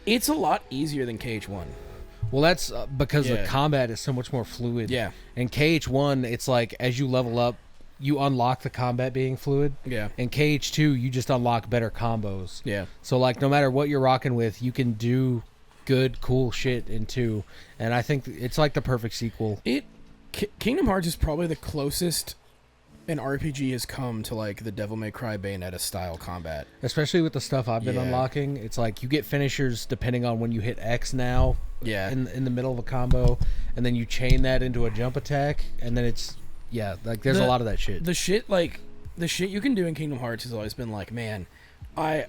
Speaker 3: It's a lot easier than KH1.
Speaker 2: Well, that's because
Speaker 3: Yeah.
Speaker 2: the combat is so much more fluid.
Speaker 3: Yeah.
Speaker 2: In KH1, it's like as you level up, you unlock the combat being fluid.
Speaker 3: Yeah.
Speaker 2: In KH2, you just unlock better combos.
Speaker 3: Yeah.
Speaker 2: So like no matter what you're rocking with, you can do good, cool shit in 2. And I think it's like the perfect sequel.
Speaker 3: Kingdom Hearts is probably the closest an RPG has come to like the Devil May Cry Bayonetta style combat.
Speaker 2: Especially with the stuff I've been
Speaker 3: Yeah.
Speaker 2: unlocking. It's like you get finishers depending on when you hit X now.
Speaker 3: Yeah.
Speaker 2: In the middle of a combo, and then you chain that into a jump attack, and then it's like there's a lot of that shit.
Speaker 3: The shit you can do in Kingdom Hearts has always been like, man, I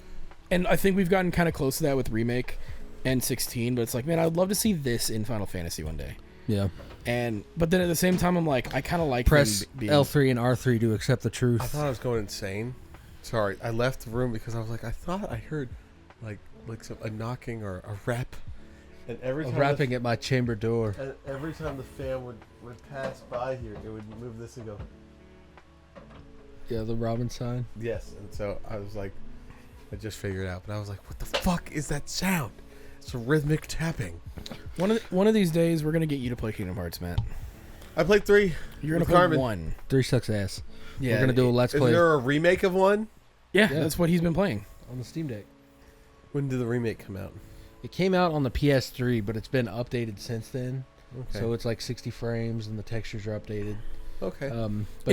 Speaker 3: think we've gotten kind of close to that with Remake and 16, but it's like, man, I'd love to see this in Final Fantasy one day.
Speaker 2: Yeah.
Speaker 3: But then at the same time, I'm like, I kind of like
Speaker 2: Press
Speaker 3: them being,
Speaker 2: L3 and R3 to accept the truth.
Speaker 4: I thought I was going insane. Sorry, I left the room because I was like, I thought I heard like a knocking or a rap, and every time
Speaker 2: Rapping at my chamber door.
Speaker 4: and every time the fan would pass by here, it would move this and go
Speaker 2: Yeah, the Robin sign.
Speaker 4: yes, and so I was like, I just figured it out, but I was like, what the fuck is that sound? It's a rhythmic tapping.
Speaker 3: one of these days we're gonna get you to play Kingdom Hearts, Matt.
Speaker 4: I played 3.
Speaker 3: You're gonna
Speaker 4: with
Speaker 3: play
Speaker 4: Carmen.
Speaker 3: 1.
Speaker 2: 3 sucks ass.
Speaker 3: Yeah,
Speaker 2: We're gonna do a let's
Speaker 4: Is
Speaker 2: play
Speaker 4: there a remake of 1?
Speaker 3: Yeah,
Speaker 2: Yeah.
Speaker 3: that's what he's been playing.
Speaker 2: on the Steam Deck.
Speaker 4: When did the remake come out?
Speaker 2: It came out on the PS3, but it's been updated since then.
Speaker 4: Okay.
Speaker 2: So it's like 60 frames and the textures are updated.
Speaker 4: Okay.
Speaker 2: But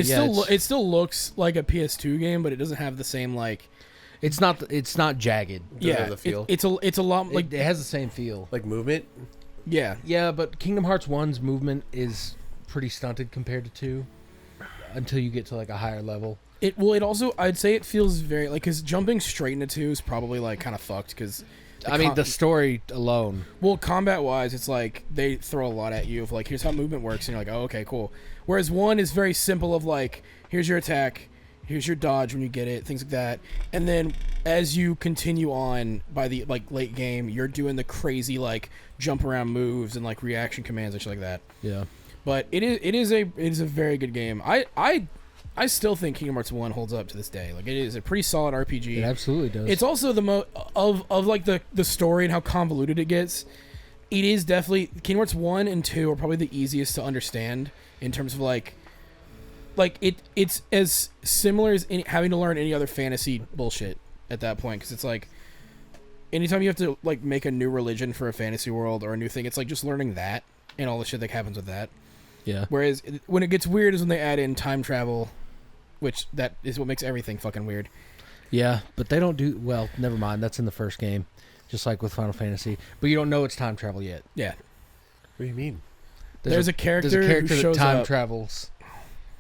Speaker 3: It still looks like a PS2 game, but it doesn't have the same like.
Speaker 2: it's not jagged.
Speaker 4: Doesn't have the feel.
Speaker 3: It's a lot like
Speaker 2: It has the same feel.
Speaker 4: Like movement?
Speaker 3: yeah.
Speaker 2: Yeah, but Kingdom Hearts 1's movement is pretty stunted compared to 2 until you get to like a higher level.
Speaker 3: It also I'd say it feels very like because jumping straight into 2 is probably like kind of fucked because.
Speaker 2: I mean, the story alone.
Speaker 3: Well, combat wise, it's like they throw a lot at you of like, here's how movement works, and you're like, oh, okay, cool. Whereas 1 is very simple of like, here's your attack, here's your dodge when you get it, things like that. And then as you continue on by the like late game, you're doing the crazy like jump around moves and like reaction commands and shit like that.
Speaker 2: Yeah.
Speaker 3: But it is a very good game. I still think Kingdom Hearts 1 holds up to this day. Like it is a pretty solid RPG.
Speaker 2: It absolutely does.
Speaker 3: It's also the of like the story and how convoluted it gets. It is definitely Kingdom Hearts 1 and 2 are probably the easiest to understand in terms of like it's as similar as having to learn any other fantasy bullshit at that point because it's like anytime you have to like make a new religion for a fantasy world or a new thing, it's like just learning that and all the shit that happens with that.
Speaker 2: yeah.
Speaker 3: Whereas when it gets weird is when they add in time travel, which that is what makes everything fucking weird.
Speaker 2: Yeah, but they don't do well. Never mind. That's in the first game, just like with Final Fantasy. But you don't know it's time travel yet.
Speaker 3: Yeah.
Speaker 4: What do you mean?
Speaker 3: There's a character
Speaker 2: who
Speaker 3: who shows
Speaker 2: that time
Speaker 3: up.
Speaker 2: travels,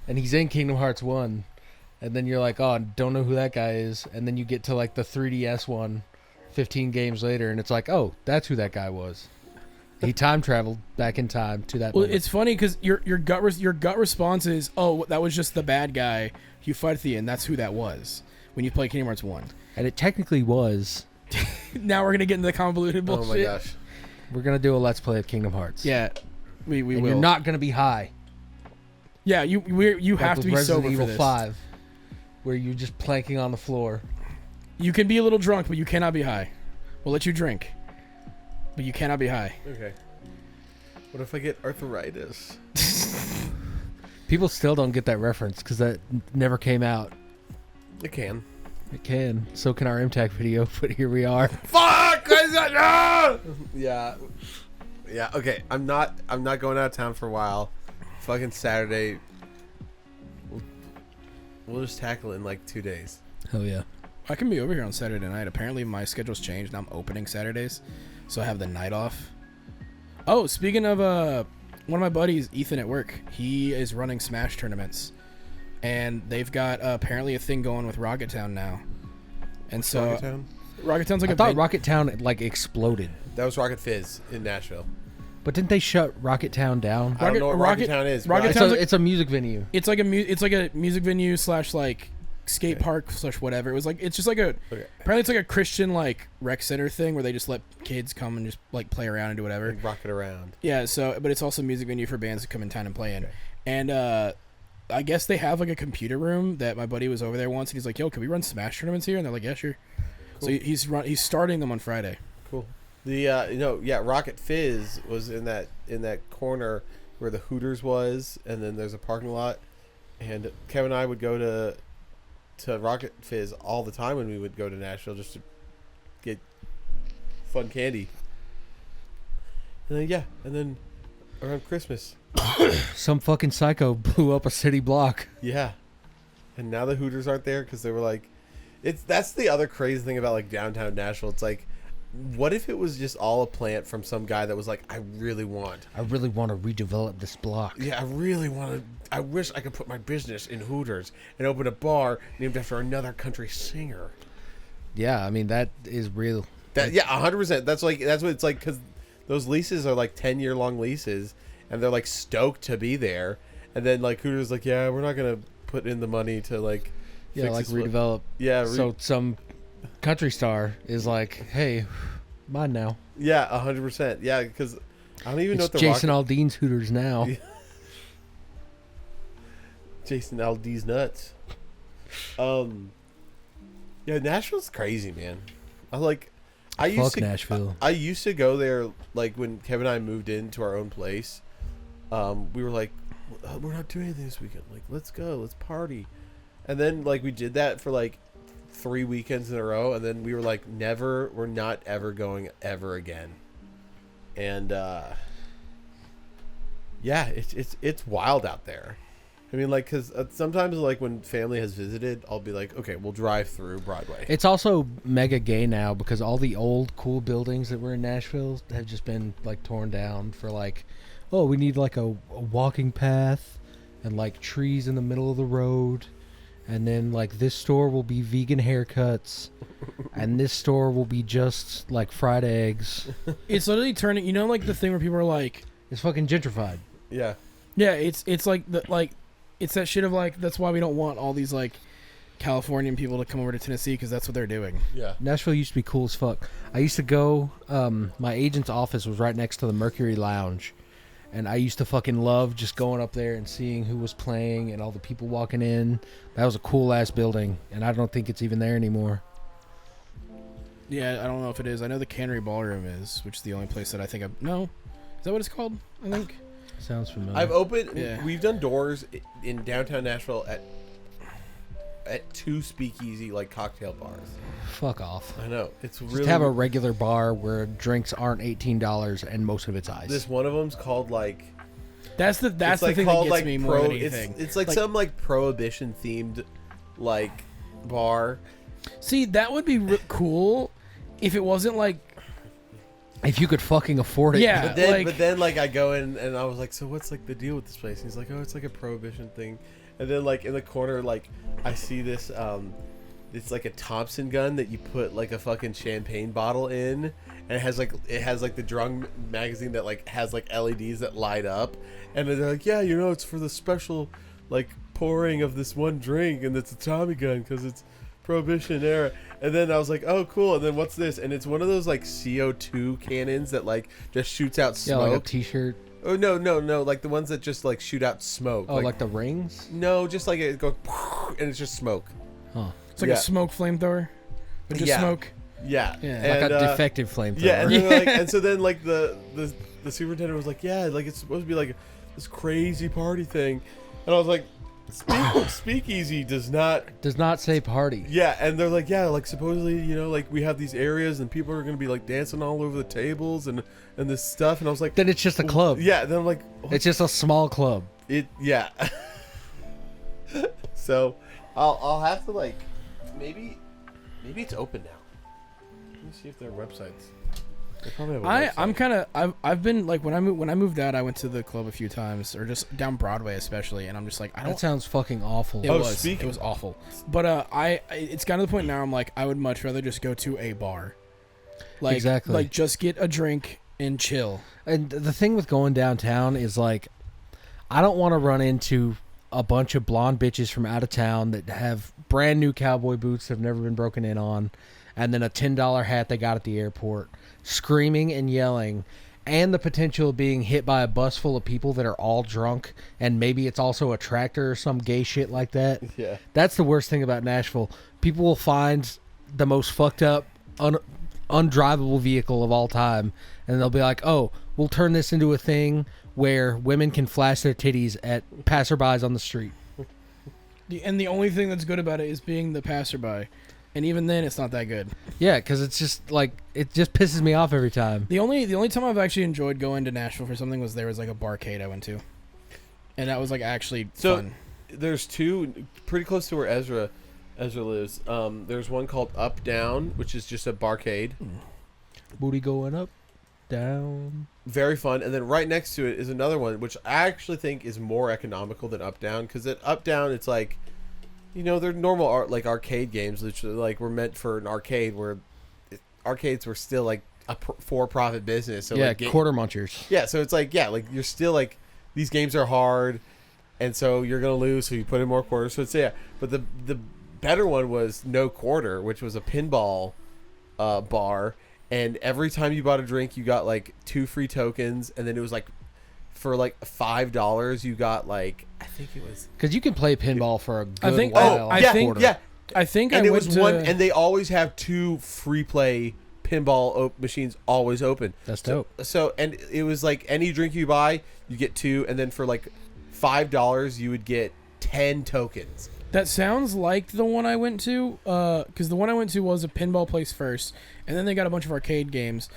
Speaker 2: and he's in Kingdom Hearts 1, and then you're like, oh, I don't know who that guy is, and then you get to like the 3DS one, 15 games later, and it's like, oh, that's who that guy was. He time traveled back in time to that.
Speaker 3: Well,
Speaker 2: moment.
Speaker 3: it's funny because your gut response is, oh, that was just the bad guy you fight at the end. That's who that was when you play Kingdom Hearts 1.
Speaker 2: And it technically was.
Speaker 3: Now we're gonna get into the convoluted bullshit.
Speaker 4: Oh my gosh.
Speaker 2: We're gonna do a let's play of Kingdom Hearts.
Speaker 3: Yeah, we
Speaker 2: and
Speaker 3: will.
Speaker 2: you're not gonna be high.
Speaker 3: Yeah, you
Speaker 2: Like
Speaker 3: have to
Speaker 2: with
Speaker 3: be
Speaker 2: Resident
Speaker 3: sober
Speaker 2: Evil
Speaker 3: for this.
Speaker 2: 5, where you're just planking on the floor.
Speaker 3: You can be a little drunk, but you cannot be high. We'll let you drink, but you cannot be high.
Speaker 4: Okay. What if I get arthritis?
Speaker 2: People still don't get that reference because that never came out.
Speaker 4: It can.
Speaker 2: It can. So can our MTAC video, but here we are.
Speaker 4: Fuck! No! Yeah. Yeah, okay. I'm not going out of town for a while. Fucking Saturday. We'll just tackle it in like 2 days.
Speaker 2: Hell yeah.
Speaker 3: I can be over here on Saturday night. Apparently my schedule's changed. Now I'm opening Saturdays, so I have the night off. Oh, speaking of one of my buddies, Ethan at work, he is running Smash tournaments, and they've got apparently a thing going with Rocket Town now. And so
Speaker 4: Rocket Town?
Speaker 3: Rocket Town's like
Speaker 2: I
Speaker 3: a
Speaker 2: thought
Speaker 3: ven-
Speaker 2: Rocket Town like exploded.
Speaker 4: That was Rocket Fizz in Nashville.
Speaker 2: But didn't they shut Rocket Town down?
Speaker 4: I don't know what Rocket Town is. but
Speaker 3: Rocket
Speaker 4: I-
Speaker 3: Town's like-
Speaker 2: It's a music venue.
Speaker 3: It's like a music venue / like skate park / whatever. It was like it's just like a
Speaker 4: Okay.
Speaker 3: apparently it's like a Christian like rec center thing where they just let kids come and just like play around and do whatever.
Speaker 4: Like rocket around.
Speaker 3: Yeah, so but it's also a music venue for bands to come in town and play in.
Speaker 4: Okay.
Speaker 3: And I guess they have like a computer room that my buddy was over there once and he's like, "Yo, can we run Smash tournaments here?" And they're like, "Yeah, sure."
Speaker 4: Cool.
Speaker 3: So he's starting them on Friday.
Speaker 4: Cool. The Rocket Fizz was in that corner where the Hooters was, and then there's a parking lot, and Kevin and I would go to Rocket Fizz all the time when we would go to Nashville just to get fun candy. And then around Christmas.
Speaker 2: Some fucking psycho blew up a city block.
Speaker 4: Yeah. and now the Hooters aren't there because they were like, that's the other crazy thing about like downtown Nashville. It's like, what if it was just all a plant from some guy that was like, I really want
Speaker 2: to redevelop this block.
Speaker 4: Yeah, I wish I could put my business in Hooters and open a bar named after another country singer.
Speaker 2: Yeah, I mean, that is real.
Speaker 4: Yeah, 100%. That's what it's like, because those leases are like 10-year long leases, and they're like stoked to be there. And then like Hooters like, yeah, we're not gonna put in the money to like
Speaker 2: fix like redevelop.
Speaker 4: Yeah,
Speaker 2: so some country star is like, hey, mine now.
Speaker 4: Yeah, 100%. Yeah, because I don't even know what the
Speaker 2: Jason Aldean's Hooters now.
Speaker 4: Yeah. Jason Aldean's nuts. Yeah, Nashville's crazy, man.
Speaker 2: Nashville.
Speaker 4: I used to go there like when Kevin and I moved into our own place. We were like, we're not doing anything this weekend. Like, let's go, let's party. And then like we did that for like 3 weekends in a row, and then we were like, we're not ever going ever again. And yeah, it's wild out there. I mean, like, because sometimes, like, when family has visited, I'll be like, okay, we'll drive through Broadway.
Speaker 2: It's also mega gay now because all the old cool buildings that were in Nashville have just been, like, torn down for, like, oh, we need, like, a walking path and, like, trees in the middle of the road. And then, like, this store will be vegan haircuts. And this store will be just, like, fried eggs.
Speaker 3: It's literally turning, you know, like, the thing where people are like...
Speaker 2: It's fucking gentrified.
Speaker 4: Yeah.
Speaker 3: Yeah, it's like... It's that shit of like, that's why we don't want all these like Californian people to come over to Tennessee because that's what they're doing.
Speaker 4: Yeah.
Speaker 2: Nashville used to be cool as fuck. I used to go, my agent's office was right next to the Mercury Lounge. And I used to fucking love just going up there and seeing who was playing and all the people walking in. That was a cool ass building. And I don't think it's even there anymore.
Speaker 3: Yeah, I don't know if it is. I know the Cannery Ballroom is, which is the only place that I think no. Is that what it's called? I think.
Speaker 2: Sounds familiar.
Speaker 4: I've opened.
Speaker 3: Yeah.
Speaker 4: We've done doors in downtown Nashville at 2 speakeasy like cocktail bars.
Speaker 2: Fuck off.
Speaker 4: I know, it's
Speaker 2: Just
Speaker 4: really.
Speaker 2: have a regular bar where drinks aren't $18 and most of it's ice.
Speaker 4: This one of them's called like.
Speaker 3: That's the
Speaker 4: like
Speaker 3: thing
Speaker 4: called
Speaker 3: that gets
Speaker 4: like
Speaker 3: me more than anything.
Speaker 4: It's like some like prohibition themed like bar.
Speaker 3: See, that would be cool if it wasn't like.
Speaker 2: If you could fucking afford it.
Speaker 3: Yeah.
Speaker 4: But then like I go in and I was like, so what's like the deal with this place? And he's like, oh, it's like a prohibition thing. And then like in the corner, like I see this it's like a Thompson gun that you put like a fucking champagne bottle in, and it has like the drum magazine that like has like LEDs that light up, and they're like, yeah, you know, it's for the special like pouring of this one drink, and it's a Tommy gun because it's Prohibition era. And then I was like, oh cool. And then what's this? And it's one of those like CO2 cannons that like just shoots out smoke.
Speaker 2: Yeah, like a t-shirt.
Speaker 4: Oh no, like the ones that just like shoot out smoke.
Speaker 2: Oh, like the rings?
Speaker 4: No, just like it goes and it's just smoke.
Speaker 2: Huh.
Speaker 3: It's like a smoke flamethrower, but just smoke.
Speaker 4: Yeah.
Speaker 3: Yeah.
Speaker 2: Like a defective flamethrower.
Speaker 4: Yeah, and then like, and so then like the superintendent was like, yeah, like it's supposed to be like this crazy party thing, and I was like, Speakeasy does not
Speaker 2: say party.
Speaker 4: Yeah, and they're like, yeah, like supposedly, you know, like we have these areas and people are gonna be like dancing all over the tables and this stuff, and I was like,
Speaker 2: then it's just a club.
Speaker 4: Yeah, then I'm like, what?
Speaker 2: It's just a small club.
Speaker 4: Yeah. So I'll have to like maybe it's open now. Let me see if their websites. They probably have a website.
Speaker 3: I'm kind of I've been like when I moved out, I went to the club a few times, or just down Broadway especially, and I'm just like,
Speaker 2: That sounds fucking awful.
Speaker 3: It was awful. But it's gotten to the point now I'm like, I would much rather just go to a bar. Like,
Speaker 2: exactly.
Speaker 3: Like just get a drink and chill.
Speaker 2: And the thing with going downtown is like, I don't want to run into a bunch of blonde bitches from out of town that have brand new cowboy boots that have never been broken in on, and then a $10 hat they got at the airport, screaming and yelling, and the potential of being hit by a bus full of people that are all drunk, and maybe it's also a tractor or some gay shit like that.
Speaker 4: Yeah.
Speaker 2: That's the worst thing about Nashville. People will find the most fucked up, undrivable vehicle of all time, and they'll be like, oh, we'll turn this into a thing where women can flash their titties at passerbys on the street.
Speaker 3: And the only thing that's good about it is being the passerby. And even then, it's not that good.
Speaker 2: Yeah, because it's just like, it just pisses me off every time.
Speaker 3: The only time I've actually enjoyed going to Nashville for something was there was like a barcade I went to, and that was like actually fun.
Speaker 4: there's two pretty close to where Ezra lives. There's one called Up Down, which is just a barcade.
Speaker 2: Booty going up, down.
Speaker 4: Very fun. And then right next to it is another one, which I actually think is more economical than Up Down, because at Up Down it's like, they're normal like arcade games, which like were meant for an arcade, where arcades were still like a for-profit business. So
Speaker 2: yeah,
Speaker 4: like,
Speaker 2: quarter munchers.
Speaker 4: Yeah, so it's like, like you're still like, these games are hard, and so you're gonna lose, so you put in more quarters. So it's but the better one was No Quarter, which was a pinball bar, and every time you bought a drink, you got like 2 free tokens, and then it was like for like $5, you got like, I think it was,
Speaker 2: because you can play pinball for a good
Speaker 3: I think-
Speaker 2: while.
Speaker 3: I
Speaker 4: yeah,
Speaker 3: think-
Speaker 4: yeah,
Speaker 3: I think
Speaker 4: and
Speaker 3: I
Speaker 4: it
Speaker 3: went
Speaker 4: was
Speaker 3: to,
Speaker 4: one, and they always have 2 free play pinball machines always open.
Speaker 2: That's dope.
Speaker 4: So and it was like any drink you buy, you get 2, and then for like $5, you would get 10 tokens.
Speaker 3: That sounds like the one I went to, because the one I went to was a pinball place first, and then they got a bunch of arcade games.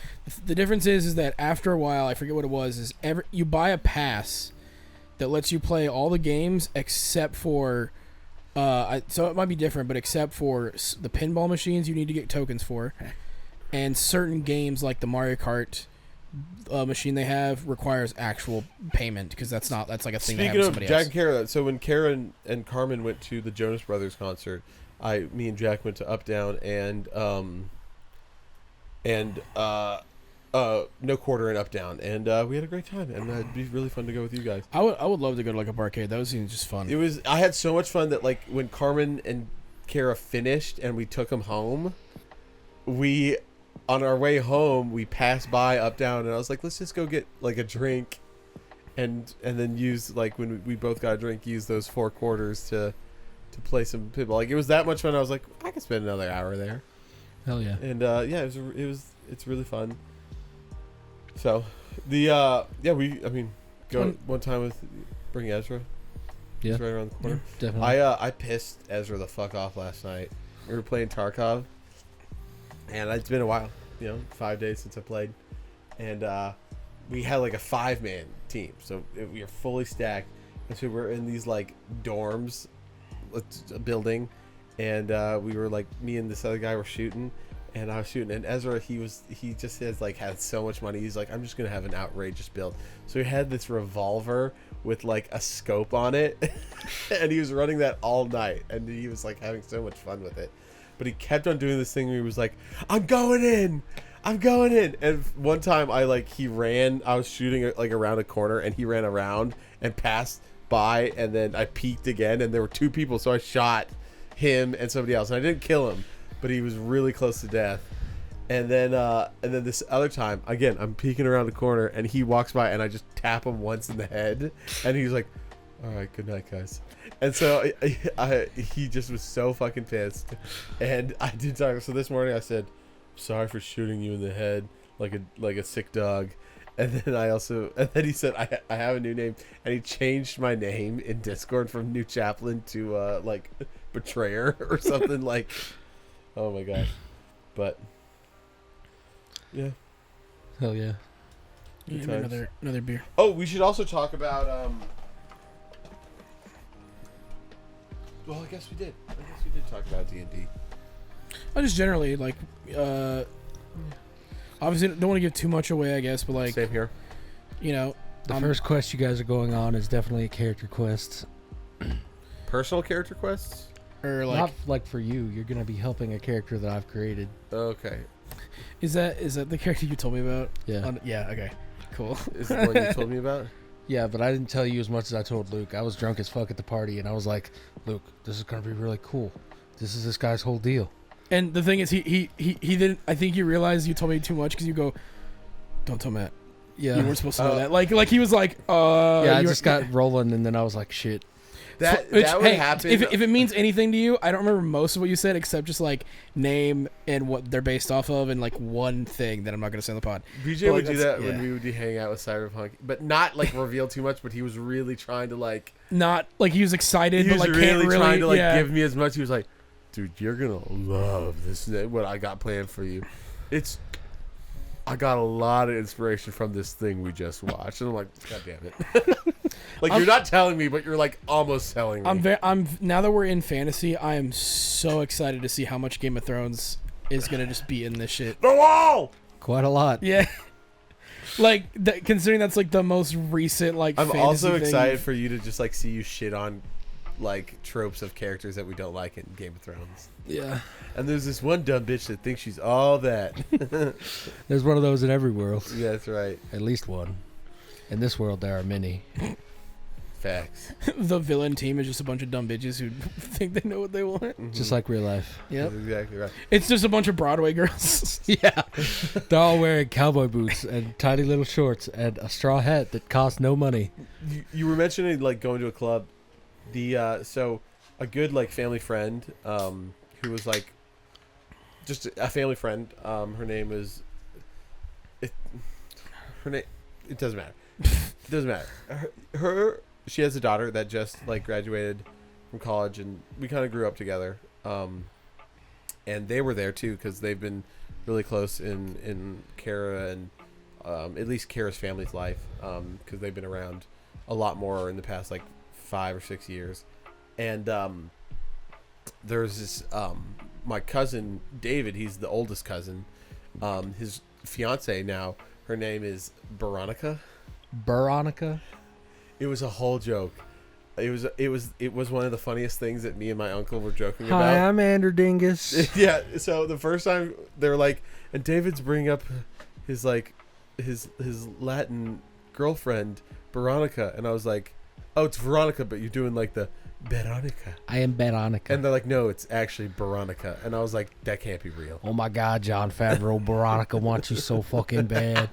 Speaker 3: The difference is that after a while, I forget what it was, is you buy a pass that lets you play all the games except for, so it might be different, but except for the pinball machines you need to get tokens for, and certain games like the Mario Kart machine they have requires actual payment, because that's like a thing they have
Speaker 4: Speaking
Speaker 3: with
Speaker 4: of
Speaker 3: somebody
Speaker 4: Jack
Speaker 3: else.
Speaker 4: and Kara, so when Kara and Carmen went to the Jonas Brothers concert, me and Jack went to Up Down and No Quarter and Up Down, and we had a great time, and it'd be really fun to go with you guys.
Speaker 3: I would love to go to like a barcade. That was just fun.
Speaker 4: I had so much fun that like when Carmen and Kara finished and we took them home, on our way home, we passed by Up Down, and I was like, let's just go get like a drink, and then use, like, when we both got a drink, use those 4 quarters to play some pinball. Like, it was that much fun. I was like, I could spend another hour there.
Speaker 2: Hell yeah.
Speaker 4: And it's really fun. So go one time with bring Ezra.
Speaker 2: Yeah.
Speaker 4: He's right around the corner.
Speaker 2: Definitely.
Speaker 4: I pissed Ezra the fuck off last night. We were playing Tarkov, and it's been a while, 5 days since I played, and we had like a 5-man team, so we were fully stacked, and so we're in these like dorms, a building, and we were like, me and this other guy were shooting, and I was shooting, and Ezra, he just has like had so much money, he's like, I'm just gonna have an outrageous build, so he had this revolver with like a scope on it, and he was running that all night, and he was like having so much fun with it. But he kept on doing this thing where he was like, I'm going in. And one time I was shooting like around a corner, and he ran around and passed by, and then I peeked again, and there were 2 people, so I shot him and somebody else, and I didn't kill him, but he was really close to death. And then this other time, again, I'm peeking around the corner, and he walks by, and I just tap him once in the head, and he's like, all right, good night, guys. And so he just was so fucking pissed, and I did talk. So this morning I said, sorry for shooting you in the head like a sick dog, and then he said, I have a new name, and he changed my name in Discord from New Chaplain to like Betrayer or something. Like, oh my gosh. But yeah,
Speaker 2: Hell yeah.
Speaker 3: Give me another beer.
Speaker 4: oh, we should also talk about well, I guess we did talk about D&D.
Speaker 3: I just generally like, obviously don't want to give too much away, I guess, but like,
Speaker 4: Same here.
Speaker 3: the
Speaker 2: The first quest you guys are going on is definitely a character quest.
Speaker 4: Personal character quests?
Speaker 3: or like,
Speaker 2: Not like for you. You're going to be helping a character that I've created.
Speaker 4: Okay.
Speaker 3: is that the character you told me about?
Speaker 2: Yeah.
Speaker 3: Yeah. Okay. Cool.
Speaker 4: Is it the one you told me about?
Speaker 2: Yeah, but I didn't tell you as much as I told Luke. I was drunk as fuck at the party, and I was like, Luke, this is going to be really cool. This is this guy's whole deal.
Speaker 3: And the thing is, he didn't. I think you realized you told me too much because you go, don't tell Matt.
Speaker 2: Yeah.
Speaker 3: You weren't supposed to know that. Like he was like,
Speaker 2: Yeah, I
Speaker 3: you
Speaker 2: just
Speaker 3: were-
Speaker 2: got rolling, and then I was like, shit.
Speaker 4: That
Speaker 3: Which,
Speaker 4: would
Speaker 3: hey,
Speaker 4: happen.
Speaker 3: If it means anything to you, I don't remember most of what you said except just like name and what they're based off of, and like one thing that I'm not going to say on the pod.
Speaker 4: BJ
Speaker 3: But,
Speaker 4: would
Speaker 3: like,
Speaker 4: do
Speaker 3: that's-
Speaker 4: that when
Speaker 3: yeah.
Speaker 4: we would be hanging out with Cyberpunk, but not like reveal too much. But he was really trying to like.
Speaker 3: Not like he was excited,
Speaker 4: He
Speaker 3: but
Speaker 4: was
Speaker 3: like
Speaker 4: really
Speaker 3: can't really
Speaker 4: trying to like
Speaker 3: yeah.
Speaker 4: give me as much. He was like, "Dude, you're gonna love this. What I got planned for you. It's I got a lot of inspiration from this thing we just watched. And I'm like, God damn it. Like, you're not telling me, but you're like almost telling me.
Speaker 3: I'm now that we're in fantasy, I am so excited to see how much Game of Thrones is gonna just be in this shit.
Speaker 4: The wall!
Speaker 2: Quite a lot.
Speaker 3: Yeah. Like, considering that's like the most recent like
Speaker 4: I'm
Speaker 3: fantasy
Speaker 4: also
Speaker 3: thing.
Speaker 4: excited for you to just like see you shit on like tropes of characters that we don't like in Game of Thrones.
Speaker 2: Yeah.
Speaker 4: And there's this one dumb bitch that thinks she's all that.
Speaker 2: There's one of those in every world.
Speaker 4: Yeah, that's right.
Speaker 2: At least one. In this world, there are many.
Speaker 4: Facts.
Speaker 3: The villain team is just a bunch of dumb bitches who think they know what they want.
Speaker 2: Just like real life.
Speaker 3: Yep.
Speaker 4: That's exactly right.
Speaker 3: It's just a bunch of Broadway girls.
Speaker 2: Yeah. They're all wearing cowboy boots and tiny little shorts and a straw hat that costs no money.
Speaker 4: You were mentioning like going to a club. So a good like family friend who was like just a family friend. Her name is it doesn't matter. It doesn't matter. She has a daughter that just like graduated from college, and we kind of grew up together. And they were there too because they've been really close in Kara and at least Kara's family's life because they've been around a lot more in the past like 5 or 6 years. And there's this my cousin David. He's the oldest cousin. His fiance now. Her name is Veronica.
Speaker 2: Veronica?
Speaker 4: It was a whole joke. It was one of the funniest things that me and my uncle were joking
Speaker 2: Hi,
Speaker 4: about.
Speaker 2: I'm Andrew Dingus.
Speaker 4: Yeah. So the first time they're like, and David's bringing up his like his Latin girlfriend Veronica, and I was like, oh, it's Veronica, but you're doing like the Veronica.
Speaker 2: I am Veronica.
Speaker 4: And they're like, no, it's actually Veronica. And I was like, that can't be real.
Speaker 2: Oh my God, John Favreau, Veronica wants you so fucking bad.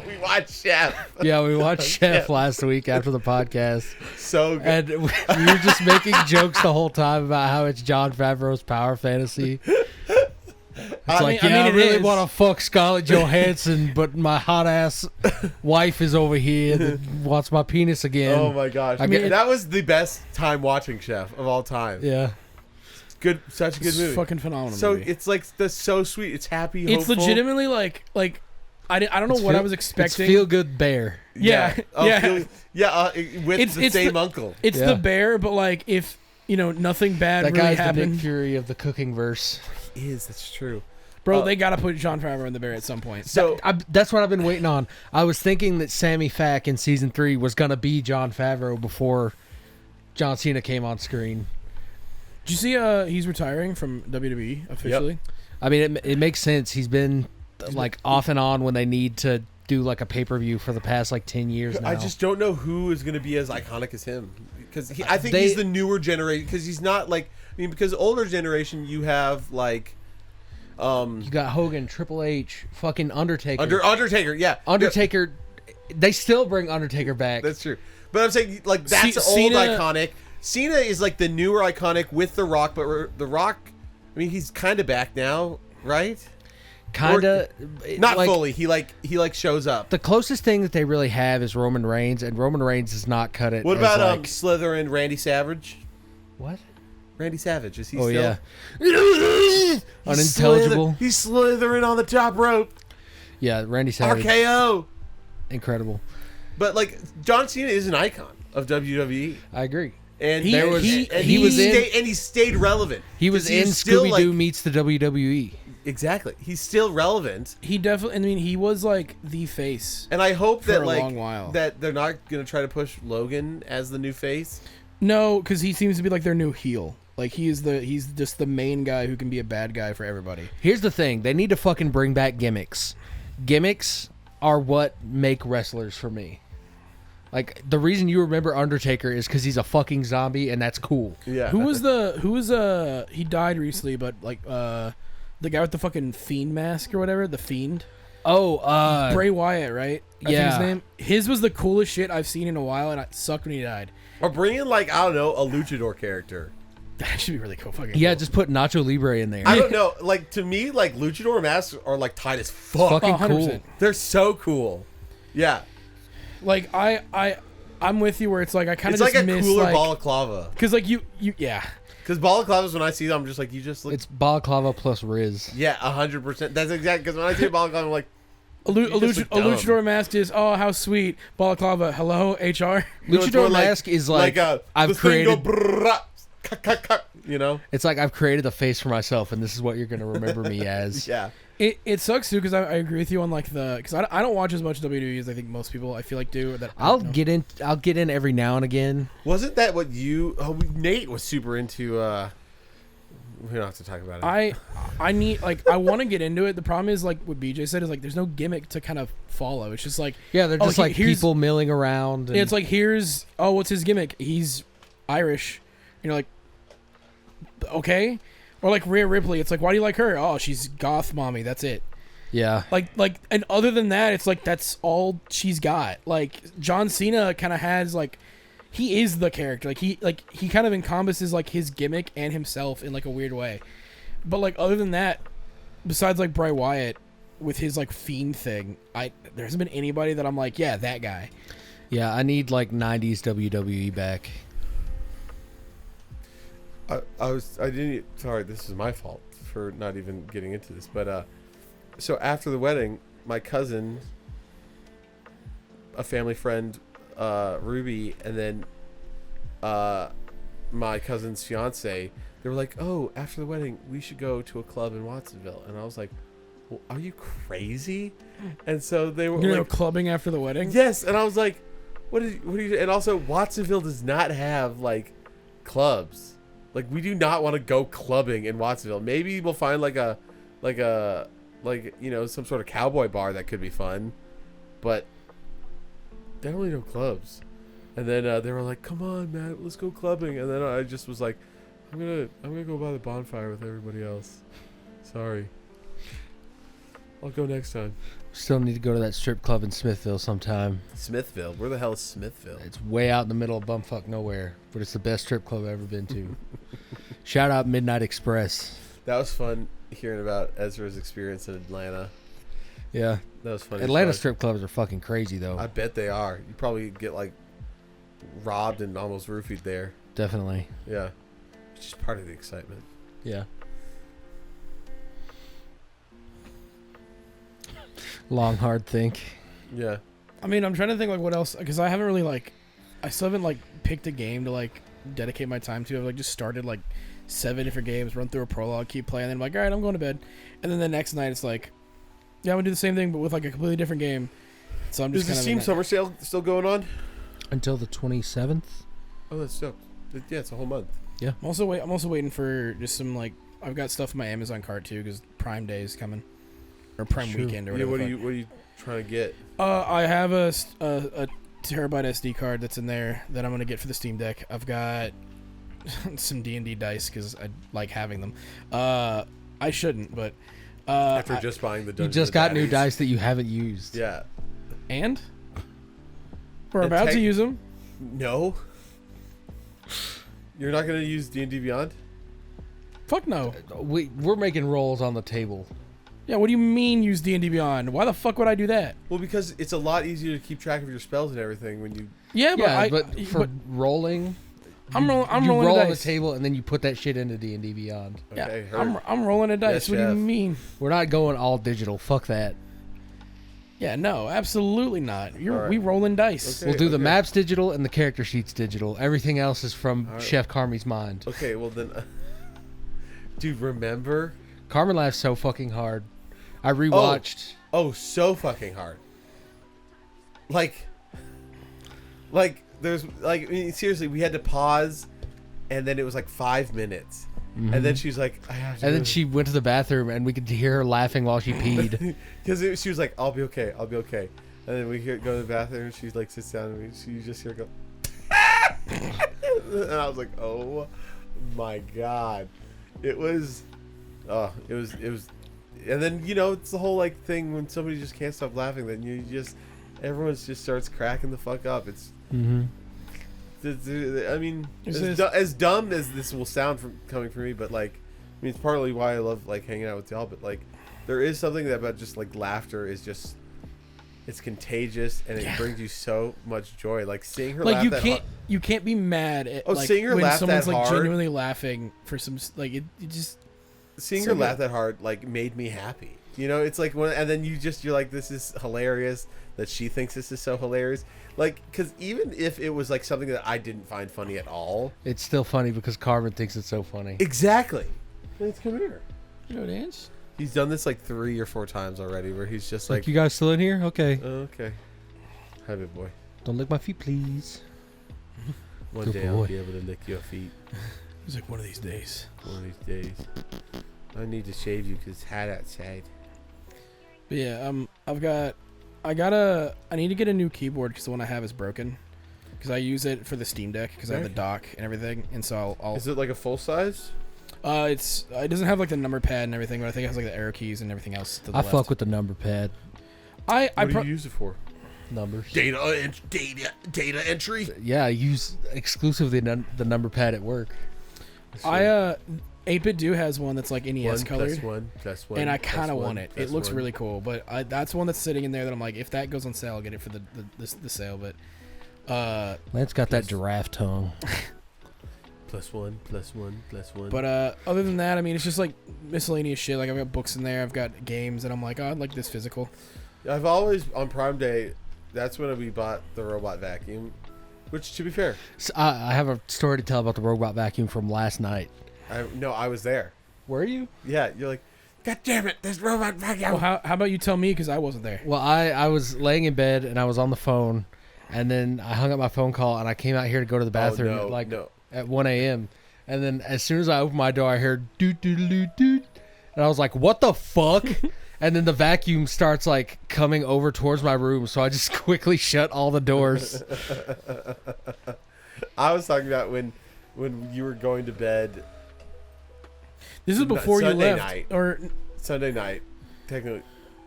Speaker 4: We watched Chef.
Speaker 2: Yeah, we watched Chef last week after the podcast.
Speaker 4: So good.
Speaker 2: And we were just making jokes the whole time about how it's John Favreau's power fantasy. It's like, I really
Speaker 3: is.
Speaker 2: want to fuck Scarlett Johansson, but my hot ass wife is over here that wants my penis again.
Speaker 4: Oh my gosh.
Speaker 2: I mean,
Speaker 4: that was the best time watching Chef of all time.
Speaker 2: Yeah.
Speaker 4: Good, such a good
Speaker 3: It's
Speaker 4: movie.
Speaker 3: fucking phenomenal.
Speaker 4: So
Speaker 3: movie.
Speaker 4: it's like that's so sweet. It's happy.
Speaker 3: It's
Speaker 4: hopeful.
Speaker 3: legitimately like I don't know what I was
Speaker 2: It's
Speaker 3: expecting.
Speaker 2: Feel Good Bear.
Speaker 3: Yeah,
Speaker 4: Oh,
Speaker 3: yeah.
Speaker 4: with
Speaker 3: It's-
Speaker 4: the
Speaker 3: it's
Speaker 4: same
Speaker 3: the-
Speaker 4: uncle.
Speaker 3: It's
Speaker 2: Yeah.
Speaker 3: the bear, but like if nothing bad
Speaker 2: That
Speaker 3: really
Speaker 2: guy's the
Speaker 3: happened,
Speaker 2: Nick Fury of the cooking verse.
Speaker 4: That's true.
Speaker 3: bro. They gotta put John Favreau in the bear at some point.
Speaker 4: So
Speaker 2: That's what I've been waiting on. I was thinking that Sammy Fack in season 3 was gonna be John Favreau before John Cena came on screen.
Speaker 3: Did you see? He's retiring from WWE officially.
Speaker 2: I mean, it makes sense. He's been like off and on when they need to do like a pay-per-view for the past like 10 years now.
Speaker 4: I just don't know who is going to be as iconic as him because I think
Speaker 2: They-
Speaker 4: he's the newer generation because he's not like because older generation you have like
Speaker 2: You got Hogan, Triple H, fucking Undertaker.
Speaker 4: Undertaker, yeah.
Speaker 2: Undertaker, they still bring Undertaker back.
Speaker 4: That's true. But I'm saying like that's old
Speaker 3: Cena-
Speaker 4: iconic. Cena is like the newer iconic with The Rock, but The Rock, I mean, he's kind of back now, right?
Speaker 2: Kinda.
Speaker 4: Not
Speaker 2: like,
Speaker 4: fully. He shows up.
Speaker 2: The closest thing that they really have is Roman Reigns, and Roman Reigns does not cut it.
Speaker 4: What
Speaker 2: as,
Speaker 4: about
Speaker 2: like,
Speaker 4: Slytherin Randy Savage?
Speaker 2: what?
Speaker 4: Randy Savage, is he
Speaker 2: Oh
Speaker 4: still?
Speaker 2: yeah. Unintelligible.
Speaker 4: He's slithering on the top rope.
Speaker 2: Yeah, Randy Savage.
Speaker 4: RKO.
Speaker 2: Incredible.
Speaker 4: But like John Cena is an icon of WWE,
Speaker 2: I agree.
Speaker 4: and
Speaker 3: He-
Speaker 4: there was
Speaker 3: he-
Speaker 4: and
Speaker 3: he was in-
Speaker 4: he stayed relevant.
Speaker 2: He was
Speaker 4: 'Cause
Speaker 2: in
Speaker 4: still,
Speaker 2: Scooby Doo
Speaker 4: like-
Speaker 2: meets the WWE.
Speaker 4: Exactly, he's still relevant,
Speaker 3: He definitely. I mean, he was like the face.
Speaker 4: and I hope
Speaker 3: For
Speaker 4: that
Speaker 3: a
Speaker 4: like
Speaker 3: long while.
Speaker 4: that they're not gonna try to push Logan as the new face.
Speaker 3: No, because he seems to be like their new heel. Like he's just the main guy who can be a bad guy for everybody.
Speaker 2: Here's the thing: they need to fucking bring back gimmicks. Gimmicks are what make wrestlers for me. Like the reason you remember Undertaker is because he's a fucking zombie, and that's cool.
Speaker 4: Yeah,
Speaker 3: Who was he died recently, but like the guy with the fucking fiend mask or whatever, the fiend.
Speaker 2: Oh,
Speaker 3: Bray Wyatt, right? I think
Speaker 2: yeah.
Speaker 3: his name. His was the coolest shit I've seen in a while, and it sucked when he died.
Speaker 4: or bring in like I don't know a luchador character.
Speaker 3: That should be really cool. Fucking
Speaker 2: yeah,
Speaker 3: cool.
Speaker 2: just put Nacho Libre in there.
Speaker 4: I don't know. Like to me, like luchador masks are like tight as fuck.
Speaker 2: Fucking
Speaker 3: Oh, 100%.
Speaker 2: cool.
Speaker 4: They're so cool. Yeah,
Speaker 3: Like I'm with you where it's like I kind
Speaker 4: it's
Speaker 3: of
Speaker 4: like
Speaker 3: just
Speaker 4: a
Speaker 3: miss
Speaker 4: cooler
Speaker 3: like
Speaker 4: balaclava.
Speaker 3: because like you yeah.
Speaker 4: Because balaclavas, when I see them, I'm just like you just look.
Speaker 2: It's balaclava plus Riz.
Speaker 4: Yeah, 100%. That's exactly because when I see a balaclava, I'm like,
Speaker 3: A luchador mask is, oh, how sweet. Balaclava, hello, HR.
Speaker 2: Luchador mask is like I've created.
Speaker 4: You know,
Speaker 2: It's like I've created a face for myself, and this is what you're gonna remember me as.
Speaker 4: yeah.
Speaker 3: It sucks too because I agree with you on like because I don't watch as much WWE as I think most people I feel like do. That
Speaker 2: I'll get in every now and again.
Speaker 4: Wasn't that what you? Oh, Nate was super into. We don't have to talk about it.
Speaker 3: I need I want to get into it. The problem is like what BJ said is like there's no gimmick to kind of follow. It's just like
Speaker 2: Yeah, they're just like people milling around. And
Speaker 3: it's like what's his gimmick? He's Irish. You're like, okay. Or like Rhea Ripley, it's like, why do you like her? Oh, she's goth mommy. That's it.
Speaker 2: Yeah.
Speaker 3: And other than that, it's like that's all she's got. Like John Cena kind of has like, he is the character. He kind of encompasses like his gimmick and himself in like a weird way. But like other than that, besides like Bray Wyatt with his like fiend thing, there hasn't been anybody that I'm like, yeah, that guy.
Speaker 2: Yeah, I need like 90s WWE back.
Speaker 4: Sorry, this is my fault for not even getting into this. But so after the wedding, my cousin, a family friend, Ruby, and then my cousin's fiance, they were like, "Oh, after the wedding, we should go to a club in Watsonville." And I was like, well, "Are you crazy?" And so they were
Speaker 3: like, clubbing after the wedding.
Speaker 4: Yes, and I was like, "What are you?" And also, Watsonville does not have like clubs. Like, we do not want to go clubbing in Watsonville. Maybe we'll find like you know, some sort of cowboy bar that could be fun, but they don't really no clubs. And then they were like, "Come on, Matt, let's go clubbing." And then I just was like, I'm gonna go by the bonfire with everybody else. Sorry, I'll go next time.
Speaker 2: Still need to go to that strip club in Smithville sometime.
Speaker 4: Smithville? Where the hell is Smithville?
Speaker 2: It's way out in the middle of bumfuck nowhere, but it's the best strip club I've ever been to. Shout out Midnight Express.
Speaker 4: That was fun hearing about Ezra's experience in Atlanta.
Speaker 2: Yeah.
Speaker 4: That was funny.
Speaker 2: Atlanta strip clubs are fucking crazy, though.
Speaker 4: I bet they are. You probably get, like, robbed and almost roofied there.
Speaker 2: Definitely.
Speaker 4: Yeah. It's just part of the excitement.
Speaker 2: Yeah. Long, hard think.
Speaker 4: Yeah.
Speaker 3: I mean, I'm trying to think, like, what else, because I haven't really, like, I still haven't, like, picked a game to, like, dedicate my time to. I've, like, just started, like, 7 different games, run through a prologue, keep playing, and then I'm like, all right, I'm going to bed. And then the next night, it's like, yeah, I'm going to do the same thing, but with, like, a completely different game. So I'm just
Speaker 4: Is the Steam Summer Sale still going on?
Speaker 2: Until the 27th.
Speaker 4: Oh, that's dope. Yeah, it's a whole month.
Speaker 2: Yeah.
Speaker 3: I'm also waiting for just some, like, I've got stuff in my Amazon cart, too, because Prime Day is coming. Or Prime Weekend or whatever.
Speaker 4: Yeah, what are you trying to get?
Speaker 3: I have a terabyte SD card that's in there that I'm gonna get for the Steam Deck. I've got some D&D dice because I like having them. I shouldn't, but
Speaker 4: After just buying the Dungeons
Speaker 2: You just got
Speaker 4: and
Speaker 2: new
Speaker 4: Daddies.
Speaker 2: dice that you haven't used.
Speaker 4: Yeah.
Speaker 3: and we're
Speaker 4: And
Speaker 3: about to use them.
Speaker 4: No. You're not gonna use D&D Beyond?
Speaker 3: Fuck no.
Speaker 2: We're making rolls on the table.
Speaker 3: Yeah, what do you mean use D&D Beyond? Why the fuck would I do that?
Speaker 4: Well, because it's a lot easier to keep track of your spells and everything when you.
Speaker 3: Yeah, but
Speaker 2: but for rolling,
Speaker 3: I'm rolling
Speaker 2: you
Speaker 3: a
Speaker 2: roll on the
Speaker 3: dice.
Speaker 2: table and then you put that shit into D&D Beyond.
Speaker 4: Okay,
Speaker 3: Yeah,
Speaker 4: heard.
Speaker 3: I'm rolling a dice.
Speaker 4: Yes,
Speaker 3: what do you
Speaker 4: chef.
Speaker 3: mean?
Speaker 2: We're not going all digital. Fuck that.
Speaker 3: Yeah, no, absolutely not.
Speaker 4: All right.
Speaker 3: We rolling dice.
Speaker 4: Okay.
Speaker 2: We'll do the maps digital and the character sheets digital. Everything else is from
Speaker 4: All right.
Speaker 2: Chef Carmi's mind.
Speaker 4: Okay, well then, dude, remember?
Speaker 2: Carmen laughs so fucking hard. I rewatched.
Speaker 4: Oh, so fucking hard. Like there's like I mean, seriously, we had to pause, and then it was like 5 minutes, and then she's like, I have to.
Speaker 2: And then she went to the bathroom and we could hear her laughing while she peed.
Speaker 4: because she was like, I'll be okay, and then we hear go to the bathroom, and she like sits down, and she just hear her go, and I was like, oh my god, it was. And then, you know, it's the whole, like, thing when somebody just can't stop laughing, then everyone just starts cracking the fuck up. It's, I mean, as dumb as this will sound coming from me, but, like, I mean, it's partly why I love, like, hanging out with y'all, but, like, there is something about just, like, laughter is just, it's contagious, and it brings you so much joy. Like, seeing her laugh
Speaker 3: you can't be mad at, like,
Speaker 4: seeing her
Speaker 3: when
Speaker 4: laugh
Speaker 3: someone's,
Speaker 4: that
Speaker 3: like,
Speaker 4: hard.
Speaker 3: genuinely laughing for some, like, it just...
Speaker 4: Seeing
Speaker 3: So
Speaker 4: her
Speaker 3: good.
Speaker 4: laugh that hard, like, made me happy. You know, it's like and then you're like, this is hilarious that she thinks this is so hilarious. Like, because even if it was like something that I didn't find funny at all,
Speaker 2: It's still funny because Carmen thinks it's so funny.
Speaker 4: exactly. Let's come here.
Speaker 3: You know, dance.
Speaker 4: He's done this like 3 or 4 times already, where he's just like,
Speaker 2: You guys still in here? Okay.
Speaker 4: okay, hi, big boy.
Speaker 2: Don't lick my feet, please.
Speaker 4: One
Speaker 2: Good
Speaker 4: day
Speaker 2: boy.
Speaker 4: I'll be able to lick your feet.
Speaker 3: He's like, one of these days.
Speaker 4: One of these days. I need to shave you because it's hot outside.
Speaker 3: But yeah, I need to get a new keyboard because the one I have is broken. Because I use it for the Steam Deck because I have the dock and everything, and so I'll.
Speaker 4: Is it like a full size?
Speaker 3: It doesn't have like the number pad and everything, but I think it has like the arrow keys and everything else. To the
Speaker 2: I
Speaker 3: left.
Speaker 2: fuck with the number pad.
Speaker 3: I
Speaker 4: What do you use it for?
Speaker 2: Numbers.
Speaker 4: Data entry.
Speaker 2: Yeah, I use exclusively the number pad at work.
Speaker 3: 8-Bit Do has one that's like NES colored.
Speaker 4: 1 + 1
Speaker 3: And I
Speaker 4: plus
Speaker 3: kind of
Speaker 4: 1
Speaker 3: want it.
Speaker 4: plus
Speaker 3: It looks
Speaker 4: 1.
Speaker 3: really cool, but that's one that's sitting in there that I'm like, if that goes on sale, I'll get it for the sale. But
Speaker 2: Lance got that giraffe tongue.
Speaker 4: +1 + 1 + 1.
Speaker 3: But other than that, I mean, it's just like miscellaneous shit. Like I've got books in there, I've got games, and I'm like, oh, I'd like this physical.
Speaker 4: I've always on Prime Day. That's when we bought the robot vacuum. Which, to be fair,
Speaker 2: So, I have a story to tell about the robot vacuum from last night.
Speaker 4: I was there.
Speaker 2: Were you?
Speaker 4: Yeah, you're like, God damn it, this robot vacuum.
Speaker 3: Well, how about you tell me because I wasn't there.
Speaker 2: Well, I was laying in bed and I was on the phone, and then I hung up my phone call and I came out here to go to the bathroom at 1 a.m. And then as soon as I opened my door, I heard doot doot doot doot, and I was like, "What the fuck?" And then the vacuum starts like coming over towards my room, so I just quickly shut all the doors.
Speaker 4: I was talking about when you were going to bed
Speaker 3: This is before you
Speaker 4: Sunday
Speaker 3: left,
Speaker 4: night.
Speaker 3: or
Speaker 4: Sunday night, technically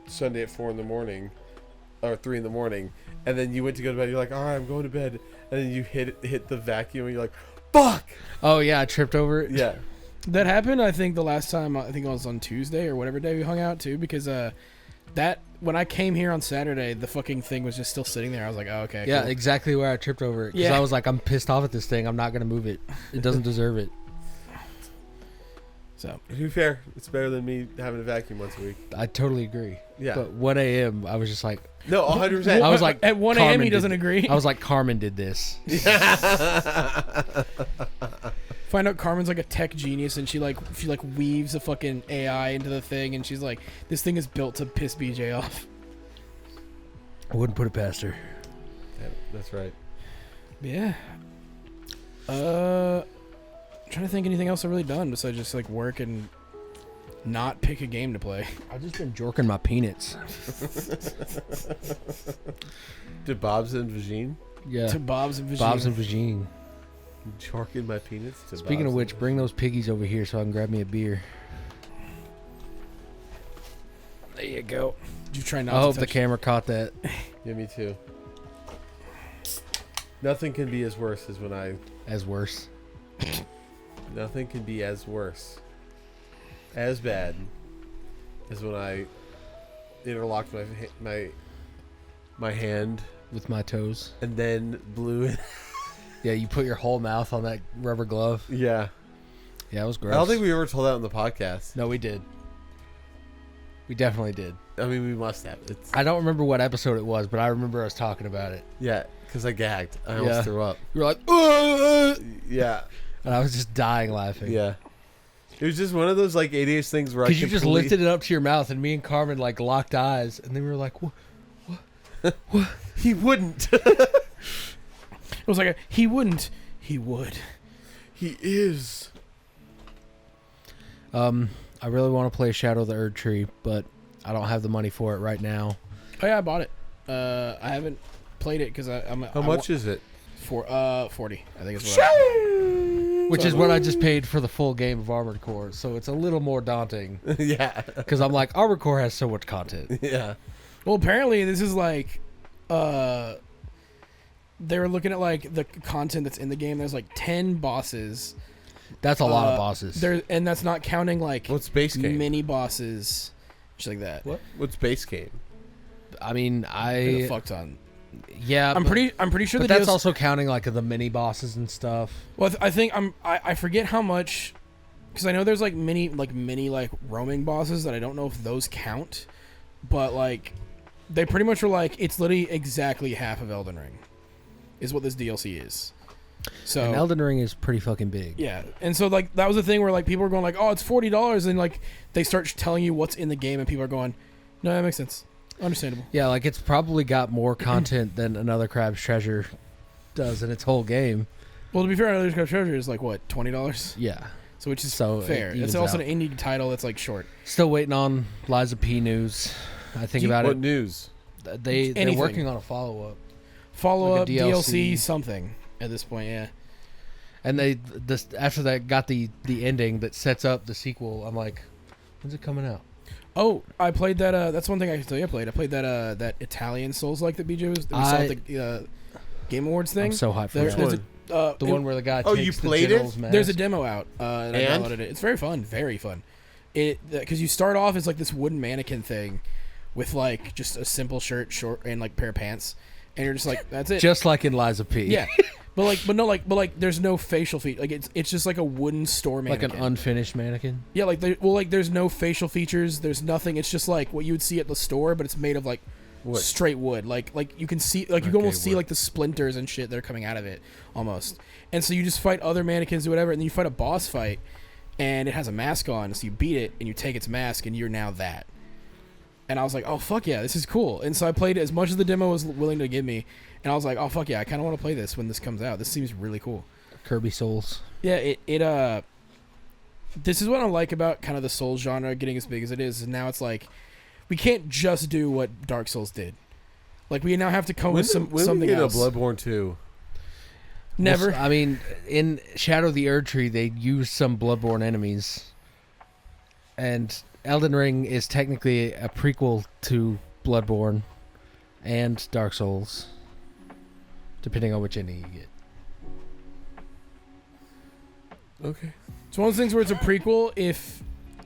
Speaker 4: Sunday at 4 in the morning, or 3 in the morning, and then you went to go to bed. You're like, all right, I'm going to bed, and then you hit the vacuum, and you're like, fuck.
Speaker 2: Oh yeah, I tripped over it.
Speaker 4: Yeah.
Speaker 3: that happened. I think the last time I think it was on Tuesday or whatever day we hung out too, because that when I came here on Saturday, the fucking thing was just still sitting there. I was like, oh, okay,
Speaker 2: Yeah,
Speaker 3: cool.
Speaker 2: exactly where I tripped over it. Because
Speaker 3: Yeah.
Speaker 2: I was like, I'm pissed off at this thing. I'm not gonna move it. It doesn't deserve it.
Speaker 3: So
Speaker 4: To be fair, it's better than me having a vacuum once a week.
Speaker 2: I totally agree.
Speaker 4: Yeah.
Speaker 2: But 1 a.m. I was just like,
Speaker 4: No, 100%.
Speaker 2: I was like,
Speaker 3: at 1 a.m.
Speaker 2: Carmen
Speaker 3: he doesn't
Speaker 2: did-
Speaker 3: agree.
Speaker 2: I was like, Carmen did this.
Speaker 3: Find out Carmen's like a tech genius, and she weaves a fucking AI into the thing, and she's like, this thing is built to piss BJ off.
Speaker 2: I wouldn't put it past her.
Speaker 4: Yeah, that's right.
Speaker 3: Yeah. Trying to think anything else I've really done besides just like work and not pick a game to play.
Speaker 2: I've just been jorking my peanuts.
Speaker 4: Did Bob's and Vagine?
Speaker 2: Yeah.
Speaker 3: To Bob's and Vagine.
Speaker 2: Bob's and Vagine.
Speaker 4: Jorking my peanuts? To
Speaker 2: Speaking
Speaker 4: Bob's
Speaker 2: of which,
Speaker 4: and
Speaker 2: bring those piggies over here so I can grab me a beer.
Speaker 3: There you go. Did you try not
Speaker 2: I
Speaker 3: to
Speaker 2: hope the
Speaker 3: touch
Speaker 2: camera caught that.
Speaker 4: Yeah, me too. Nothing can be as worse as when I...
Speaker 2: As worse.
Speaker 4: Nothing can be as worse, as bad, as when I interlocked my hand
Speaker 2: With my toes.
Speaker 4: and then blew it.
Speaker 2: Yeah, you put your whole mouth on that rubber glove.
Speaker 4: Yeah.
Speaker 2: Yeah, it was gross.
Speaker 4: I don't think we ever told that on the podcast.
Speaker 2: No, we did. We definitely did.
Speaker 4: I mean, we must have.
Speaker 2: I don't remember what episode it was, but I remember us talking about it.
Speaker 4: Yeah, because I gagged. I almost threw up.
Speaker 2: You were like, "Ugh!"
Speaker 4: Yeah.
Speaker 2: And I was just dying laughing.
Speaker 4: Yeah. It was just one of those like ADHD things where I
Speaker 2: Because you just lifted it up to your mouth, and me and Carmen like locked eyes, and then we were like, "What?
Speaker 4: He wouldn't.
Speaker 3: It was like he wouldn't. He would.
Speaker 4: He is.
Speaker 2: I really want to play Shadow of the Erd Tree, but I don't have the money for it right now.
Speaker 3: Oh yeah, I bought it. I haven't played it because I'm.
Speaker 4: How much is it?
Speaker 3: For 40, I think it's what.
Speaker 2: Which is what I just paid for the full game of Armored Core, so it's a little more daunting.
Speaker 4: Yeah.
Speaker 2: Because I'm like, Armored Core has so much content.
Speaker 4: Yeah.
Speaker 3: Well, apparently this is like, they were looking at like the content that's in the game. There's like 10 bosses.
Speaker 2: That's a lot of bosses.
Speaker 3: And that's not counting like
Speaker 4: What's base game?
Speaker 3: mini bosses, shit like that.
Speaker 4: What's base game?
Speaker 2: I mean,
Speaker 3: Who the fuck ton?
Speaker 2: yeah,
Speaker 3: I'm pretty sure
Speaker 2: but
Speaker 3: that
Speaker 2: that's also counting like the mini bosses and stuff.
Speaker 3: Well, I think I forget how much because I know there's like mini like roaming bosses that I don't know if those count, but like they pretty much were like it's literally exactly half of Elden Ring, is what this DLC is. So
Speaker 2: And Elden Ring is pretty fucking big.
Speaker 3: yeah, and so like that was the thing where like people were going like, oh, it's $40, and like they start telling you what's in the game, and people are going, no, that makes sense, understandable.
Speaker 2: Yeah, like it's probably got more content than Another Crab's Treasure does in its whole game.
Speaker 3: Well, to be fair, Another Crab's Treasure is like what, $20,
Speaker 2: Yeah.
Speaker 3: so which is
Speaker 2: So
Speaker 3: fair.
Speaker 2: it
Speaker 3: It's
Speaker 2: evens
Speaker 3: also
Speaker 2: out.
Speaker 3: an indie title that's like short.
Speaker 2: Still waiting on Liza P news. I think about
Speaker 4: What
Speaker 2: it.
Speaker 4: news?
Speaker 2: They're
Speaker 3: Anything.
Speaker 2: working on a follow-up.
Speaker 3: Follow
Speaker 2: Like
Speaker 3: up
Speaker 2: a
Speaker 3: DLC
Speaker 2: DLC.
Speaker 3: something at this point, yeah.
Speaker 2: And after that got the ending that sets up the sequel. I'm like, when's it coming out?
Speaker 3: Oh, I played that. That's one thing I can tell you. I played that that Italian Souls-like that BJ was. That we saw at the Game Awards thing.
Speaker 2: I'm so hyped for
Speaker 3: There's
Speaker 2: that. The one where the guy
Speaker 4: Oh,
Speaker 2: takes
Speaker 4: you
Speaker 2: the
Speaker 4: played it?
Speaker 2: general's mask.
Speaker 3: There's a demo out, and I
Speaker 4: And?
Speaker 3: downloaded it. It's very fun, very fun. Because you start off as like this wooden mannequin thing, with like just a simple shirt, short, and like pair of pants, and you're just like, that's it.
Speaker 2: just like in Liza P.
Speaker 3: Yeah, but there's no facial feet. Like it's just like a wooden store
Speaker 2: like
Speaker 3: mannequin.
Speaker 2: an unfinished mannequin.
Speaker 3: Yeah, there's no facial features. There's nothing. It's just like what you would see at the store, but it's made of like
Speaker 4: Wood.
Speaker 3: straight wood. Like you can see, like you can
Speaker 4: Okay,
Speaker 3: almost see
Speaker 4: wood.
Speaker 3: like the splinters and shit that are coming out of it, almost. And so you just fight other mannequins or whatever, and then you fight a boss fight, and it has a mask on. So you beat it, and you take its mask, and you're now that. And I was like, oh fuck yeah, this is cool. And so I played it as much as the demo was willing to give me, and I was like, oh fuck yeah, I kind of want to play this when this comes out. This seems really cool.
Speaker 2: Kirby Souls.
Speaker 3: Yeah, this is what I like about kind of the Souls genre getting as big as it is. And now it's like we can't just do what Dark Souls did. Like we now have to come with
Speaker 4: When
Speaker 3: something
Speaker 4: we get
Speaker 3: else.
Speaker 4: a Bloodborne 2?
Speaker 3: Never.
Speaker 2: Well, I mean, in Shadow of the Erd Tree, they used some Bloodborne enemies, and Elden Ring is technically a prequel to Bloodborne and Dark Souls, depending on which ending you get.
Speaker 4: Okay.
Speaker 3: It's one of those things where it's a prequel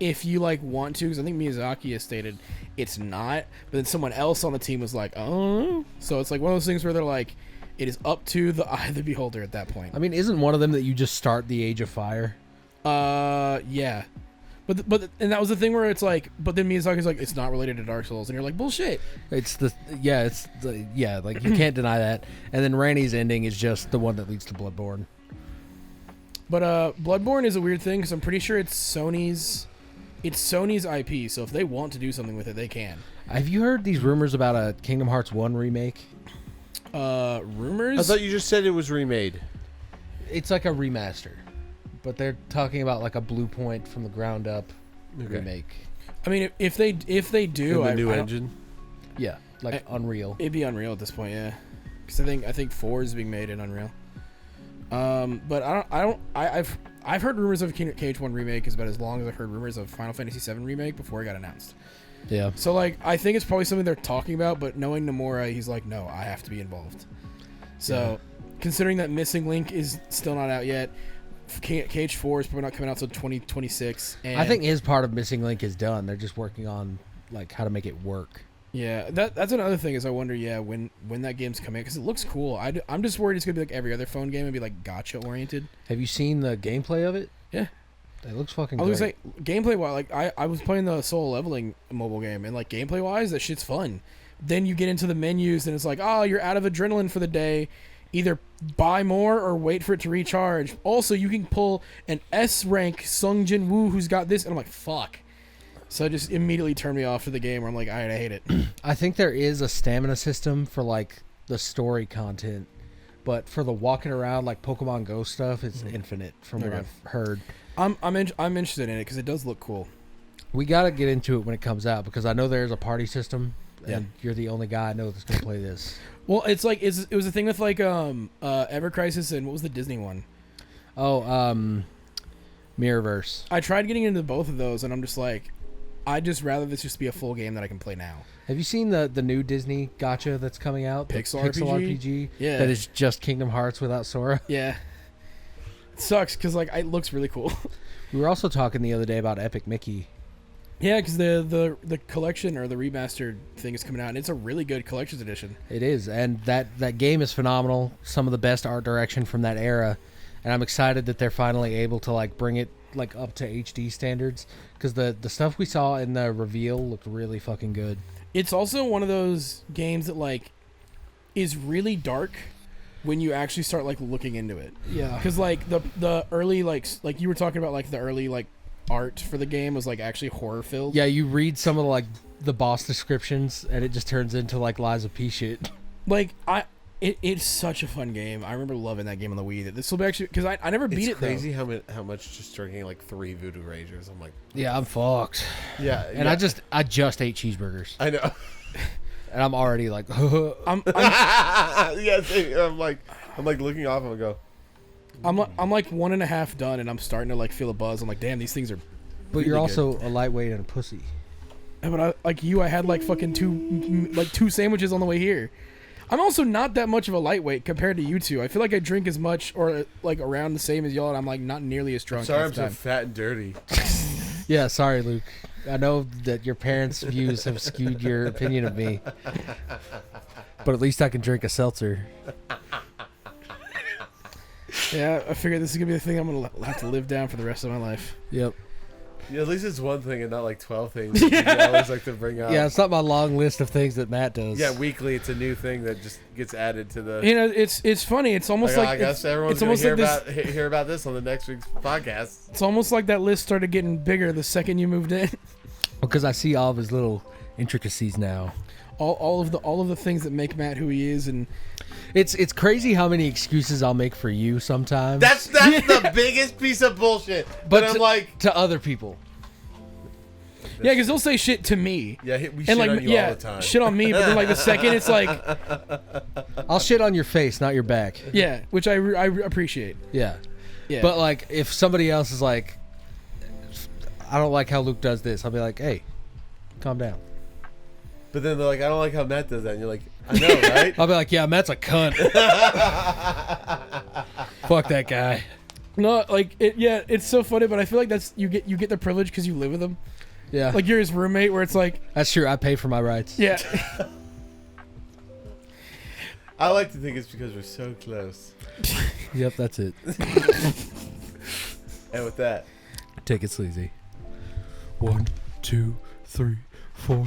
Speaker 3: if you like want to, because I think Miyazaki has stated it's not, but then someone else on the team was like, oh, so it's like one of those things where they're like, it is up to the eye of the beholder at that point.
Speaker 2: I mean, isn't one of them that you just start the Age of Fire?
Speaker 3: Yeah. But and that was the thing where it's like, but then Miyazaki's like, it's not related to Dark Souls, and you're like, bullshit.
Speaker 2: Like you can't deny that. And then Randy's ending is just the one that leads to Bloodborne.
Speaker 3: But Bloodborne is a weird thing because I'm pretty sure it's Sony's IP. So if they want to do something with it, they can.
Speaker 2: Have you heard these rumors about a Kingdom Hearts 1 remake?
Speaker 3: Rumors.
Speaker 4: I thought you just said it was remade.
Speaker 2: It's like a remaster, but they're talking about like a Blue Point from the ground up remake.
Speaker 3: I mean, if they do,
Speaker 4: In the new
Speaker 3: I don't-
Speaker 4: engine.
Speaker 2: Yeah, like Unreal.
Speaker 3: It'd be Unreal at this point, yeah. Because I think 4 is being made in Unreal. But I've heard rumors of KH1 remake is about as long as I've heard rumors of Final Fantasy 7 remake before it got announced.
Speaker 2: Yeah.
Speaker 3: So like I think it's probably something they're talking about, but knowing Nomura, he's like, no, I have to be involved. So considering that Missing Link is still not out yet, KH4 is probably not coming out until 2026. And
Speaker 2: I think his part of Missing Link is done. They're just working on like how to make it work.
Speaker 3: yeah, that's another thing is I wonder when that game's coming, because it looks cool. I'm just worried it's gonna be like every other phone game and be like gacha oriented.
Speaker 2: Have you seen the gameplay of it?
Speaker 3: Yeah.
Speaker 2: It looks fucking
Speaker 3: I was
Speaker 2: great.
Speaker 3: gonna say gameplay wise, like I was playing the Soul Leveling mobile game, and like gameplay wise, that shit's fun. Then you get into the menus, and it's like, oh, you're out of adrenaline for the day. Either buy more or wait for it to recharge. Also, you can pull an S rank Sung Jin Woo who's got this, and I'm like, fuck. So it just immediately turned me off to the game. Where I'm like, all right, I hate it.
Speaker 2: I think there is a stamina system for like the story content, but for the walking around like Pokemon Go stuff, it's infinite from what
Speaker 3: Okay.
Speaker 2: I've heard.
Speaker 3: I'm interested in it because it does look cool.
Speaker 2: We got to get into it when it comes out because I know there's a party system, and
Speaker 3: Yeah.
Speaker 2: you're the only guy I know that's gonna play this.
Speaker 3: Well, it's like it was a thing with like Ever Crisis and what was the Disney one?
Speaker 2: Oh, Mirrorverse.
Speaker 3: I tried getting into both of those, and I'm just like, I'd just rather this just be a full game that I can play now.
Speaker 2: Have you seen the new Disney gacha that's coming out? The
Speaker 3: Pixel RPG? Yeah.
Speaker 2: That is just Kingdom Hearts without Sora.
Speaker 3: Yeah. It sucks because like it looks really cool.
Speaker 2: We were also talking the other day about Epic Mickey.
Speaker 3: Yeah, because the collection or the remastered thing is coming out, and it's a really good collector's edition.
Speaker 2: It is, and that game is phenomenal. Some of the best art direction from that era, and I'm excited that they're finally able to like bring it like up to HD standards because the stuff we saw in the reveal looked really fucking good.
Speaker 3: It's also one of those games that like is really dark when you actually start like looking into it.
Speaker 2: Yeah,
Speaker 3: Because like the early like you were talking about like the early like art for the game was like actually horror filled.
Speaker 2: yeah. You read some of the, like the boss descriptions, and it just turns into like Lies of P shit.
Speaker 3: Like it's such a fun game. I remember loving that game on the Wii. That this will be actually because I never beat
Speaker 4: It's
Speaker 3: it.
Speaker 4: crazy how much just drinking like 3 Voodoo Ragers. I'm like,
Speaker 2: Yeah, I'm fucked.
Speaker 4: yeah,
Speaker 2: And I just ate cheeseburgers,
Speaker 4: I know.
Speaker 2: and I'm already like,
Speaker 3: I'm
Speaker 4: Yeah, same. I'm like looking off and I go,
Speaker 3: I'm like 1.5 done, and I'm starting to like feel a buzz. I'm like, damn, these things are.
Speaker 2: but you're
Speaker 3: really
Speaker 2: also a lightweight and a pussy.
Speaker 3: But I had like fucking two sandwiches on the way here. I'm also not that much of a lightweight compared to you two. I feel like I drink as much or like around the same as y'all, and I'm like not nearly as drunk.
Speaker 4: sorry,
Speaker 3: half
Speaker 4: I'm
Speaker 3: the
Speaker 4: so
Speaker 3: time.
Speaker 4: fat and dirty.
Speaker 2: Yeah, sorry, Luke. I know that your parents' views have skewed your opinion of me, but at least I can drink a seltzer.
Speaker 3: Yeah, I figured this is gonna be the thing I'm gonna have to live down for the rest of my life.
Speaker 2: Yep.
Speaker 4: Yeah, at least it's one thing and not like 12 things that you always like to bring up.
Speaker 2: Yeah, it's not my long list of things that Matt does.
Speaker 4: Yeah, weekly it's a new thing that just gets added to the.
Speaker 3: You know, it's funny. It's almost like
Speaker 4: I guess everyone's
Speaker 3: it's
Speaker 4: gonna
Speaker 3: almost
Speaker 4: hear
Speaker 3: like
Speaker 4: about hear about this on the next week's podcast.
Speaker 3: It's almost like that list started getting bigger the second you moved in.
Speaker 2: Because I see all of his little intricacies now.
Speaker 3: All of the things that make Matt who he is, and
Speaker 2: It's crazy how many excuses I'll make for you sometimes.
Speaker 4: That's the biggest piece of bullshit. But I'm
Speaker 2: to,
Speaker 4: like,
Speaker 2: to other people.
Speaker 3: yeah, because they'll say shit to me.
Speaker 4: yeah, we shit
Speaker 3: And like
Speaker 4: on you all the time.
Speaker 3: shit on me, but then like the second it's like
Speaker 2: I'll shit on your face, not your back.
Speaker 3: yeah, which I appreciate.
Speaker 2: Yeah.
Speaker 3: Yeah,
Speaker 2: But like, if somebody else is like, I don't like how Luke does this, I'll be like, hey, calm down.
Speaker 4: But then they're like, I don't like how Matt does that, and you're like, I know, right?
Speaker 2: I'll be like, yeah, Matt's a cunt. Fuck that guy.
Speaker 3: no, like it's so funny, but I feel like that's you get the privilege because you live with him.
Speaker 2: Yeah.
Speaker 3: Like you're his roommate, where it's like
Speaker 2: That's true. I pay for my rights.
Speaker 3: yeah.
Speaker 4: I like to think it's because we're so close.
Speaker 2: Yep, that's it.
Speaker 4: And with that,
Speaker 2: Take it sleazy. 1, 2, 3, 4.